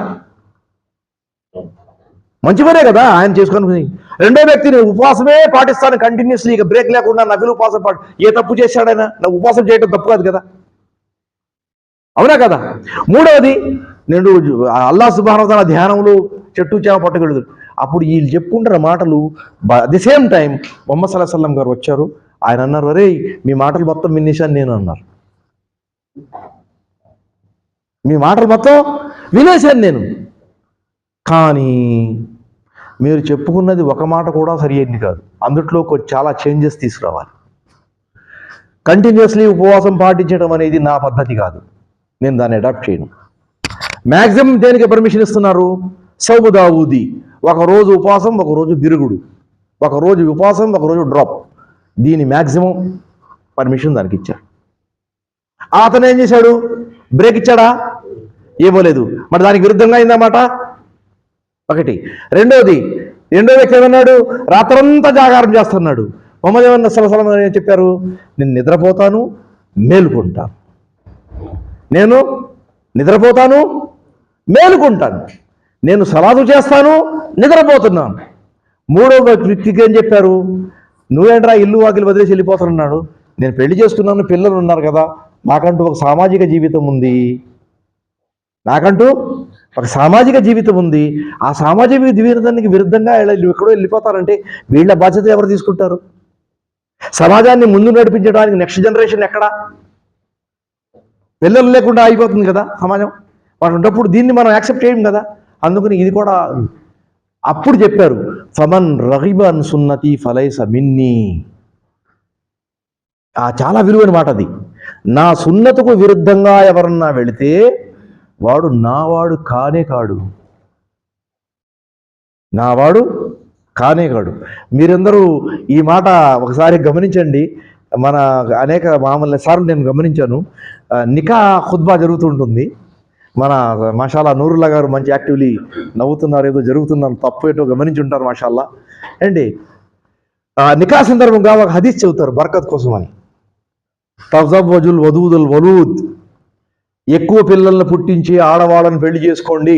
మంచి పనే కదా ఆయన చేసుకొని. రెండో వ్యక్తిని ఉపవాసమే పాటిస్తాను కంటిన్యూస్లీ, ఇక బ్రేక్ లేకుండా నఫిల్ ఉపవాసం ఏ తప్పు చేశాడైనా? నా ఉపవాసం చేయడం తప్పు కాదు కదా, అవునా కదా? మూడవది, నేను అల్లాహ్ సుబ్హానహు వ తఆలా ధ్యానంలో చెట్టు చేమ పట్టగలదు. అప్పుడు వీళ్ళు చెప్పుకుంటున్న మాటలు at the same time Muhammad సల్లల్లాహు అలైహి వసల్లం గారు వచ్చారు. ఆయన అన్నారు, అరే మీ మాటలు మొత్తం వినేశాను నేను అన్నారు. మీ మాటలు మొత్తం వినేశాను నేను. కానీ మీరు చెప్పుకున్నది ఒక మాట కూడా సరి అయింది కాదు. అందుట్లో చాలా చేంజెస్ తీసుకురావాలి. కంటిన్యూస్లీ ఉపవాసం పాటించడం అనేది నా పద్ధతి కాదు. నేను దాన్ని అడాప్ట్ చేయను. మ్యాక్సిమం దేనికి పర్మిషన్ ఇస్తున్నారు? సౌము దావూది, ఒకరోజు ఉపవాసం, ఒకరోజు బిరుగుడు, ఒకరోజు ఉపవాసం, ఒకరోజు డ్రాప్. దీని మ్యాక్సిమం పర్మిషన్ దానికి ఇచ్చారు. అతను ఏం చేశాడు? బ్రేక్ ఇచ్చాడా? ఇవ్వలేదు. మరి దానికి విరుద్ధంగా అయిందన్నమాట ఒకటి. రెండో వ్యక్తి ఏమన్నాడు? రాత్రంతా జాగారం చేస్తున్నాడు. మొహమ్మద్ ఏమన్నా సలసలం ఏం చెప్పారు? నేను నిద్రపోతాను, మేలుకుంటాను. నేను నిద్రపోతాను, మేలుకుంటాను. నేను సలాదు చేస్తాను, నిద్రపోతున్నాను. మూడో వ్యక్తికి ఏం చెప్పారు? నువ్వేంట్రా ఇల్లు వాకిలు వదిలేసి వెళ్ళిపోతానన్నాడు. నేను పెళ్లి చేసుకున్నాను, పిల్లలు ఉన్నారు కదా, నాకంటూ ఒక సామాజిక జీవితం ఉంది. ఆ సామాజిక జీవితానికి విరుద్ధంగా ఎక్కడో వెళ్ళిపోతారంటే వీళ్ళ బాధ్యత ఎవరు తీసుకుంటారు? సమాజాన్ని ముందు నడిపించడానికి నెక్స్ట్ జనరేషన్ ఎక్కడా? పిల్లలు లేకుండా అయిపోతుంది కదా సమాజం. ఉన్నప్పుడు దీన్ని మనం యాక్సెప్ట్ చేయం కదా. అందుకని ఇది కూడా అప్పుడు చెప్పారు, ఫమన్ రగిబ అన్ సున్నతి ఫలైస మిన్నీ. చాలా విలువైన మాట అది. నా సున్నతుకు విరుద్ధంగా ఎవరన్నా వెళితే వాడు నావాడు కానే కాడు. మీరందరూ ఈ మాట ఒకసారి గమనించండి. మన అనేక మామూలు సార్లు నేను గమనించాను, నికా ఖుత్బా జరుగుతుంటుంది. మన మాషాల్లా నూరుల్లా గారు మంచి యాక్టివ్లీ నవ్వుతున్నారు, ఏదో జరుగుతున్నారు, తప్పు ఏటో గమనించి ఉంటారు మాషాల్లా అండి. నికా సందర్భంగా ఒక హదీస్ చెబుతారు బర్కత్ కోసం అని. తజవ్వజుల్ వదూదుల్ వలూద్, ఎక్కువ పిల్లలను పుట్టించి ఆడవాళ్ళని పెళ్లి చేసుకోండి.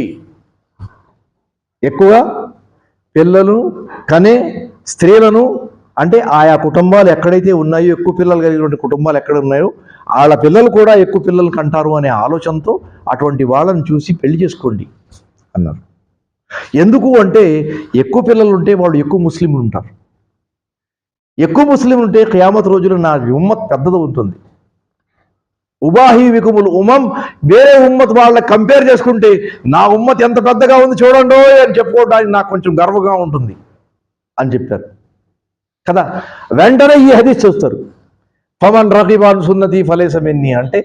ఎక్కువ పిల్లలు కనే స్త్రీలను, అంటే ఆయా కుటుంబాలు ఎక్కడైతే ఉన్నాయో, ఎక్కువ పిల్లలు కలిగినటువంటి కుటుంబాలు ఎక్కడ ఉన్నాయో వాళ్ళ పిల్లలు కూడా ఎక్కువ పిల్లలు కంటారు అనే ఆలోచనతో అటువంటి వాళ్ళని చూసి పెళ్లి చేసుకోండి అన్నారు. ఎందుకు అంటే ఎక్కువ పిల్లలు ఉంటే వాళ్ళు ఎక్కువ ముస్లింలు ఉంటారు. ఎక్కువ ముస్లింలు ఉంటే ఖియామత్ రోజున నా ఉమ్మత్ పెద్దది ఉంటుంది. ఉబాహి వికుముల్ ఉమం, వేరే ఉమ్మత్ వాళ్ళని కంపేర్ చేసుకుంటే నా ఉమ్మత్ ఎంత పెద్దగా ఉంది చూడండి అని చెప్పుకోవడానికి నాకు కొంచెం గర్వంగా ఉంటుంది అని చెప్పారు కదా. వెంటనే ఈ హదీస్ చూస్తారు, ఫమన్ రగిబాన్ సున్నతి ఫలేస మిన్నీ అంటే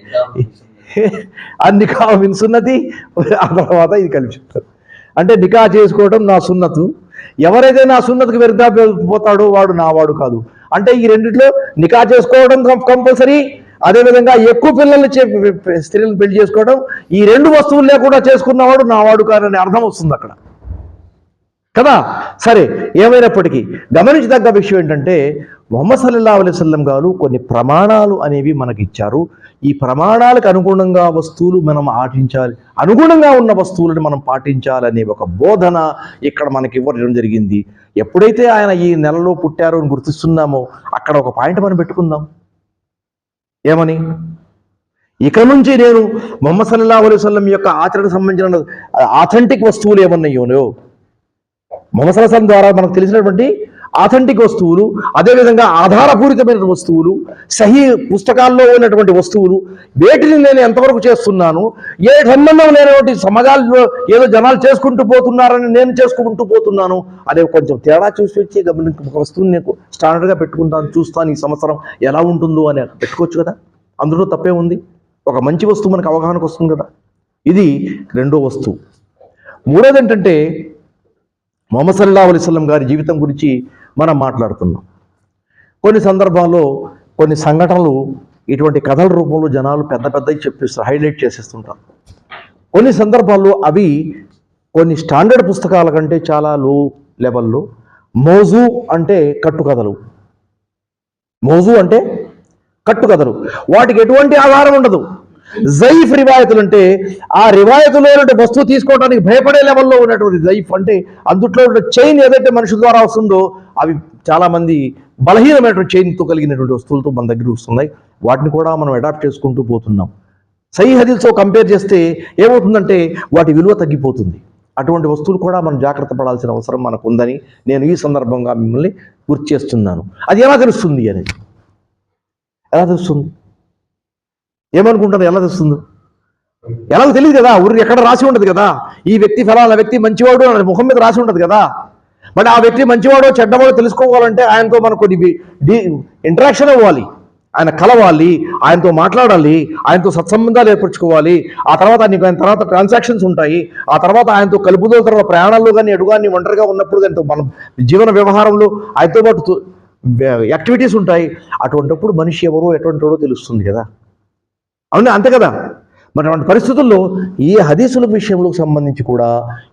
నికా మిన్ సున్నతి. ఆ తర్వాత ఇది కలిపి చెప్తారు, అంటే నికా చేసుకోవడం నా సున్నతు. ఎవరైతే నా సున్నతికి విరుద్ధ పోతాడో వాడు నావాడు కాదు. అంటే ఈ రెండిట్లో నికా చేసుకోవడం కంపల్సరీ, అదేవిధంగా ఎక్కువ పిల్లల్ని స్త్రీలను పెళ్లి చేసుకోవడం, ఈ రెండు వస్తువులు లేకుండా చేసుకున్నవాడు నావాడు కాదని అర్థం వస్తుంది అక్కడ కదా. సరే, ఏమైనప్పటికీ గమనించదగ్గ విషయం ఏంటంటే ముహమ్మద్ సల్లల్లాహు అలైహి వసల్లం గారు కొన్ని ప్రమాణాలు అనేవి మనకి ఇచ్చారు. ఈ ప్రమాణాలకు అనుగుణంగా వస్తువులు మనం ఆటించాలి, అనుగుణంగా ఉన్న వస్తువులను మనం పాటించాలనే ఒక బోధన ఇక్కడ మనకి ఇవ్వడం జరిగింది. ఎప్పుడైతే ఆయన ఈ నెలలో పుట్టారో అని గుర్తిస్తున్నామో అక్కడ ఒక పాయింట్ మనం పెట్టుకుందాం. ఏమని? ఇక నుంచి నేను ముహమ్మద్ సల్లల్లాహు అలైహి వసల్లం యొక్క ఆచరణకు సంబంధించిన ఆథెంటిక్ వస్తువులు ఏమన్నాయో, ముహమ్మద్ సల్లల్లాహు అలైహి వసల్లం ద్వారా మనకు తెలిసినటువంటి ఆథెంటిక్ వస్తువులు, అదేవిధంగా ఆధారపూరితమైన వస్తువులు, సహీ పుస్తకాల్లో ఉన్నటువంటి వస్తువులు, వేటిని నేను ఎంతవరకు చేస్తున్నాను, ఏ సంబంధం లేనటువంటి సమాజాల్లో ఏదో జనాలు చేసుకుంటూ పోతున్నారని నేను చేసుకుంటూ పోతున్నాను అదే కొంచెం తేడా చూసి వచ్చి ఒక వస్తువుని నేను స్టాండర్డ్గా పెట్టుకుంటాను, చూస్తాను ఈ సంవత్సరం ఎలా ఉంటుందో అని పెట్టుకోవచ్చు కదా. అందులో తప్పే ఉంది. ఒక మంచి వస్తువు మనకు అవగాహనకు వస్తుంది కదా. ఇది రెండో వస్తువు. మూడోది ఏంటంటే ముహమ్మద్ సల్లల్లాహు అలైహి వసల్లం గారి జీవితం గురించి మనం మాట్లాడుతున్నాం. కొన్ని సందర్భాల్లో కొన్ని సంఘటనలు ఇటువంటి కథల రూపంలో జనాలు పెద్ద పెద్దవి చెప్పిస్తారు, హైలైట్ చేసేస్తుంటారు. కొన్ని సందర్భాల్లో అవి కొన్ని స్టాండర్డ్ పుస్తకాల కంటే చాలా లో లెవెల్లో మౌజు అంటే కట్టుకథలు, వాటికి ఎటువంటి ఆధారం ఉండదు. జైఫ్ రివాయతులు అంటే ఆ రివాయతులో వస్తువు తీసుకోవడానికి భయపడే లెవెల్లో ఉన్నటువంటి జైఫ్ అంటే అందుట్లో చైన్ ఏదైతే మనుషుల ద్వారా వస్తుందో అవి చాలామంది బలహీనమైనటువంటి చైన్తో కలిగినటువంటి వస్తువులతో మన దగ్గర వస్తున్నాయి. వాటిని కూడా మనం అడాప్ట్ చేసుకుంటూ పోతున్నాం. సహీ హదీస్తో కంపేర్ చేస్తే ఏమవుతుందంటే వాటి విలువ తగ్గిపోతుంది. అటువంటి వస్తువులు కూడా మనం జాగ్రత్త పడాల్సిన అవసరం మనకు ఉందని నేను ఈ సందర్భంగా మిమ్మల్ని గుర్తు చేస్తున్నాను. అది ఎలా తెలుస్తుంది అనేది, ఎలా తెలుస్తుంది? ఏమనుకుంటారు ఎలా తెలుస్తుందో? ఎలాగో తెలియదు కదా, ఊరికి ఎక్కడ రాసి ఉండదు కదా, ఈ వ్యక్తి ఫలానా వ్యక్తి మంచివాడు అని ముఖం మీద రాసి ఉండదు కదా. బట్ ఆ వ్యక్తి మంచివాడో చెడ్డవాడో తెలుసుకోవాలంటే ఆయనతో మనకు కొన్ని ఇంటరాక్షన్ అవ్వాలి, ఆయన కలవాలి, ఆయనతో మాట్లాడాలి, ఆయనతో సత్సంబంధాలు ఏర్పరచుకోవాలి. ఆ తర్వాత ఆయన తర్వాత ట్రాన్సాక్షన్స్ ఉంటాయి. ఆ తర్వాత ఆయనతో కలుపుదో తర్వాత ప్రయాణాల్లో కానీ ఎటు కానీ ఒంటరిగా ఉన్నప్పుడు దాంతో మనం జీవన వ్యవహారంలో ఆయనతో పాటు యాక్టివిటీస్ ఉంటాయి. అటువంటిప్పుడు మనిషి ఎవరో ఎటువంటివాడో తెలుస్తుంది కదా. అవునా, అంతే కదా. మరి అటువంటి పరిస్థితుల్లో ఈ హదీసుల విషయంలో సంబంధించి కూడా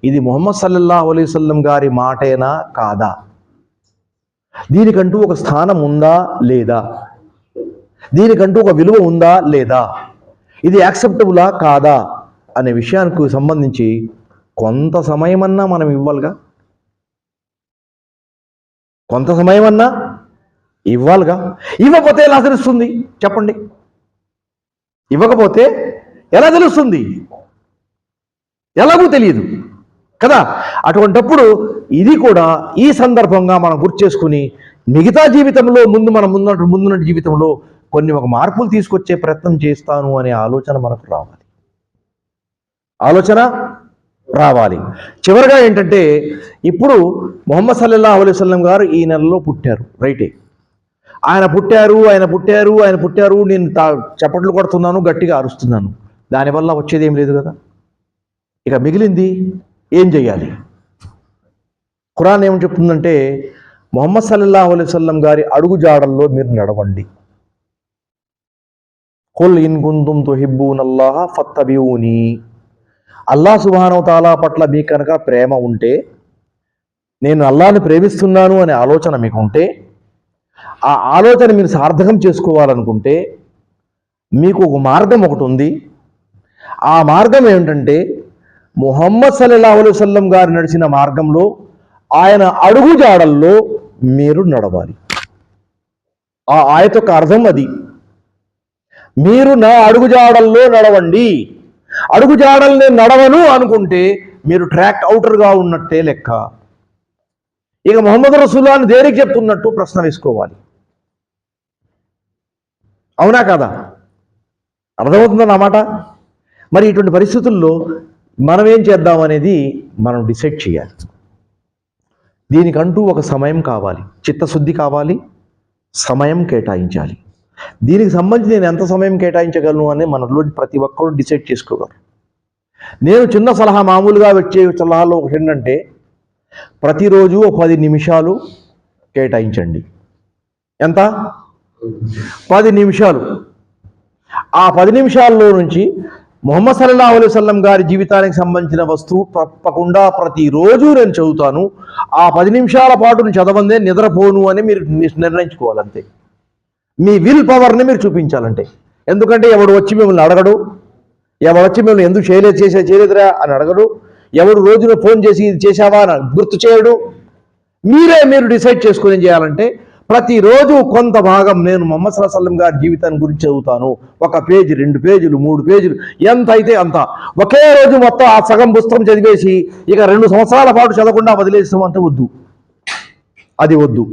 ఇది ముహమ్మద్ సల్లల్లాహు అలైహి వసల్లం గారి మాటేనా కాదా, దీనికంటూ ఒక స్థానం ఉందా లేదా, దీనికంటూ ఒక విలువ ఉందా లేదా, ఇది యాక్సెప్టబులా కాదా అనే విషయానికి సంబంధించి కొంత సమయమన్నా మనం ఇవ్వాలిగా, కొంత సమయమన్నా ఇవ్వాలిగా. ఇవ్వకపోతే ఎలా తెలుస్తుంది చెప్పండి? ఇవ్వకపోతే ఎలా తెలుస్తుంది? ఎలాగూ తెలియదు కదా. అటువంటప్పుడు ఇది కూడా ఈ సందర్భంగా మనం గుర్తు చేసుకుని మిగతా జీవితంలో ముందున్న జీవితంలో కొన్ని ఒక మార్పులు తీసుకొచ్చే ప్రయత్నం చేస్తాను అనే ఆలోచన మనకు రావాలి. చివరిగా ఏంటంటే, ఇప్పుడు ముహమ్మద్ సల్లల్లాహు అలైహి వసల్లం గారు ఈ నెలలో పుట్టారు, రైటే. ఆయన పుట్టారు, నేను చప్పట్లు కొడుతున్నాను, గట్టిగా అరుస్తున్నాను, దానివల్ల వచ్చేది ఏం లేదు కదా. ఇక మిగిలింది ఏం చేయాలి? ఖురాన్ ఏమని చెప్తుందంటే, ముహమ్మద్ సల్లల్లాహు అలైహి వసల్లం గారి అడుగుజాడల్లో మీరు నడవండి. ఖుల్ ఇన్ కున్తుం తుహిబ్బూనల్లాహ ఫత్తబిఊని. అల్లాహ్ సుబ్హానహు తఆలా పట్ల మీకు కనుక ప్రేమ ఉంటే, నేను అల్లాహ్ని ప్రేమిస్తున్నాను అనే ఆలోచన మీకు ఉంటే, ఆ ఆలోచన మీరు సార్థకం చేసుకోవాలనుకుంటే మీకు ఒక మార్గం ఒకటి ఉంది. ఆ మార్గం ఏమిటంటే, ముహమ్మద్ సల్లల్లాహు అలైహి వసల్లం గారు నడిచిన మార్గంలో, ఆయన అడుగుజాడల్లో మీరు నడవాలి. ఆ ఆయత యొక్క అర్థం అది. మీరు నా అడుగుజాడల్లో నడవండి. అడుగుజాడలు నేను నడవను అనుకుంటే మీరు ట్రాక్ అవుటర్గా ఉన్నట్టే లెక్క. ఇక ముహమ్మద్ రసూలుల్లాహ్ని దేనికి చెప్తున్నట్టు ప్రశ్న వేసుకోవాలి. అవునా కాదా? అర్థమవుతుందా మాట? మరి ఇటువంటి పరిస్థితుల్లో మనం ఏం చేద్దాం అనేది మనం డిసైడ్ చేయాలి. దీనికంటూ ఒక సమయం కావాలి, చిత్తశుద్ధి కావాలి, సమయం కేటాయించాలి. దీనికి సంబంధించి నేను ఎంత సమయం కేటాయించగలను అని మనలో ప్రతి ఒక్కరు డిసైడ్ చేసుకోగలరు. నేను చిన్న సలహా, మామూలుగా వచ్చే సలహాలో ఒకటి ఏంటంటే, ప్రతిరోజు 10 నిమిషాలు కేటాయించండి. ఎంత? 10 నిమిషాలు. ఆ 10 నిమిషాల్లో నుంచి ముహమ్మద్ సల్లల్లాహు అలైహి వసల్లం గారి జీవితానికి సంబంధించిన వస్తువు తప్పకుండా ప్రతిరోజు నేను చదువుతాను. ఆ 10 నిమిషాల పాటు నేను చదవందే నిద్రపోను అని మీరు నిర్ణయించుకోవాలంతే. మీ విల్ పవర్ని మీరు చూపించాలంటే. ఎందుకంటే ఎవడు వచ్చి మిమ్మల్ని అడగడు, ఎవడు వచ్చి మిమ్మల్ని ఎందుకు చేయలేదురా అని అడగడు, ఎవడు రోజున ఫోన్ చేసి ఇది చేశావా అని గుర్తు చేయడు. మీరు డిసైడ్ చేసుకుని ఏం చేయాలంటే, ప్రతిరోజు కొంత భాగం నేను ముహమ్మద్ సల్లల్లాహు అలైహి వసల్లం గారి జీవితాన్ని గురించి చదువుతాను. 1 పేజీ, 2 పేజీలు, 3 పేజీలు, ఎంత అయితే అంత. ఒకే రోజు మొత్తం ఆ సగం పుస్తకం చదివేసి ఇక 2 సంవత్సరాల పాటు చదవకుండా వదిలేస్తాం అంటే వద్దు, అది వద్దు.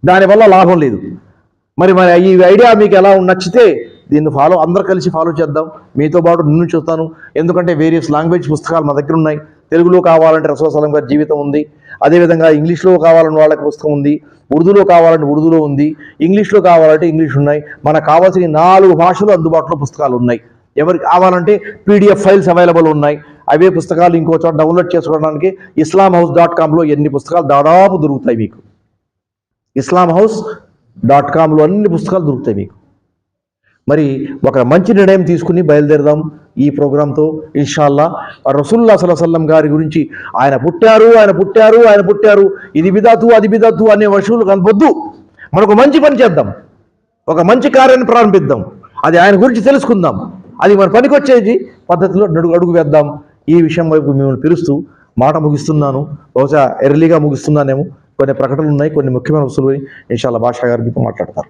దానివల్ల లాభం లేదు. మరి ఈ ఐడియా మీకు ఎలా నచ్చితే దీన్ని అందరూ కలిసి ఫాలో చేద్దాం. మీతో పాటు నిన్ను చూస్తాను. ఎందుకంటే వేరియస్ లాంగ్వేజ్ పుస్తకాలు మా దగ్గర ఉన్నాయి. తెలుగులో కావాలంటే రసూల్ సల్లం గారి జీవితం ఉంది, అదేవిధంగా ఇంగ్లీష్లో కావాలంటే వాళ్ళకి పుస్తకం ఉంది, ఉర్దూలో కావాలంటే ఉర్దూలో ఉంది, ఇంగ్లీష్లో కావాలంటే ఇంగ్లీష్ ఉన్నాయి. మనకు కావాల్సిన 4 భాషలు అందుబాటులో పుస్తకాలు ఉన్నాయి. ఎవరికి కావాలంటే PDF ఫైల్స్ అవైలబుల్ ఉన్నాయి. అవే పుస్తకాలు ఇంకో చోట డౌన్లోడ్ చేసుకోవడానికి islamhouse.comలో ఎన్ని పుస్తకాలు దాదాపు దొరుకుతాయి మీకు. islamhouse.comలో అన్ని పుస్తకాలు దొరుకుతాయి మీకు. మరి ఒక మంచి నిర్ణయం తీసుకుని బయలుదేరదాం ఈ ప్రోగ్రాంతో ఇన్షాల్లా. రసూలుల్లాహి సల్లల్లాహు అలైహి వసల్లం గారి గురించి ఆయన పుట్టారు, ఇది బిదాతు అది బిదాతు అనే వర్షాలు కనపొద్దు. మనకు మంచి పని చేద్దాం, ఒక మంచి కార్యాన్ని ప్రారంభిద్దాం, అది ఆయన గురించి తెలుసుకుందాం, అది మన పనికొచ్చేది పద్ధతిలో అడుగు వేద్దాం. ఈ విషయం వైపు మిమ్మల్ని పిలుస్తూ మాట ముగిస్తున్నాను. బహుశా ఎర్లీగా ముగిస్తున్నానేమో. కొన్ని ప్రకటనలు ఉన్నాయి, కొన్ని ముఖ్యమైన వస్తువులు ఇన్షాల్లా భాషా గారు మీతో మాట్లాడతారు.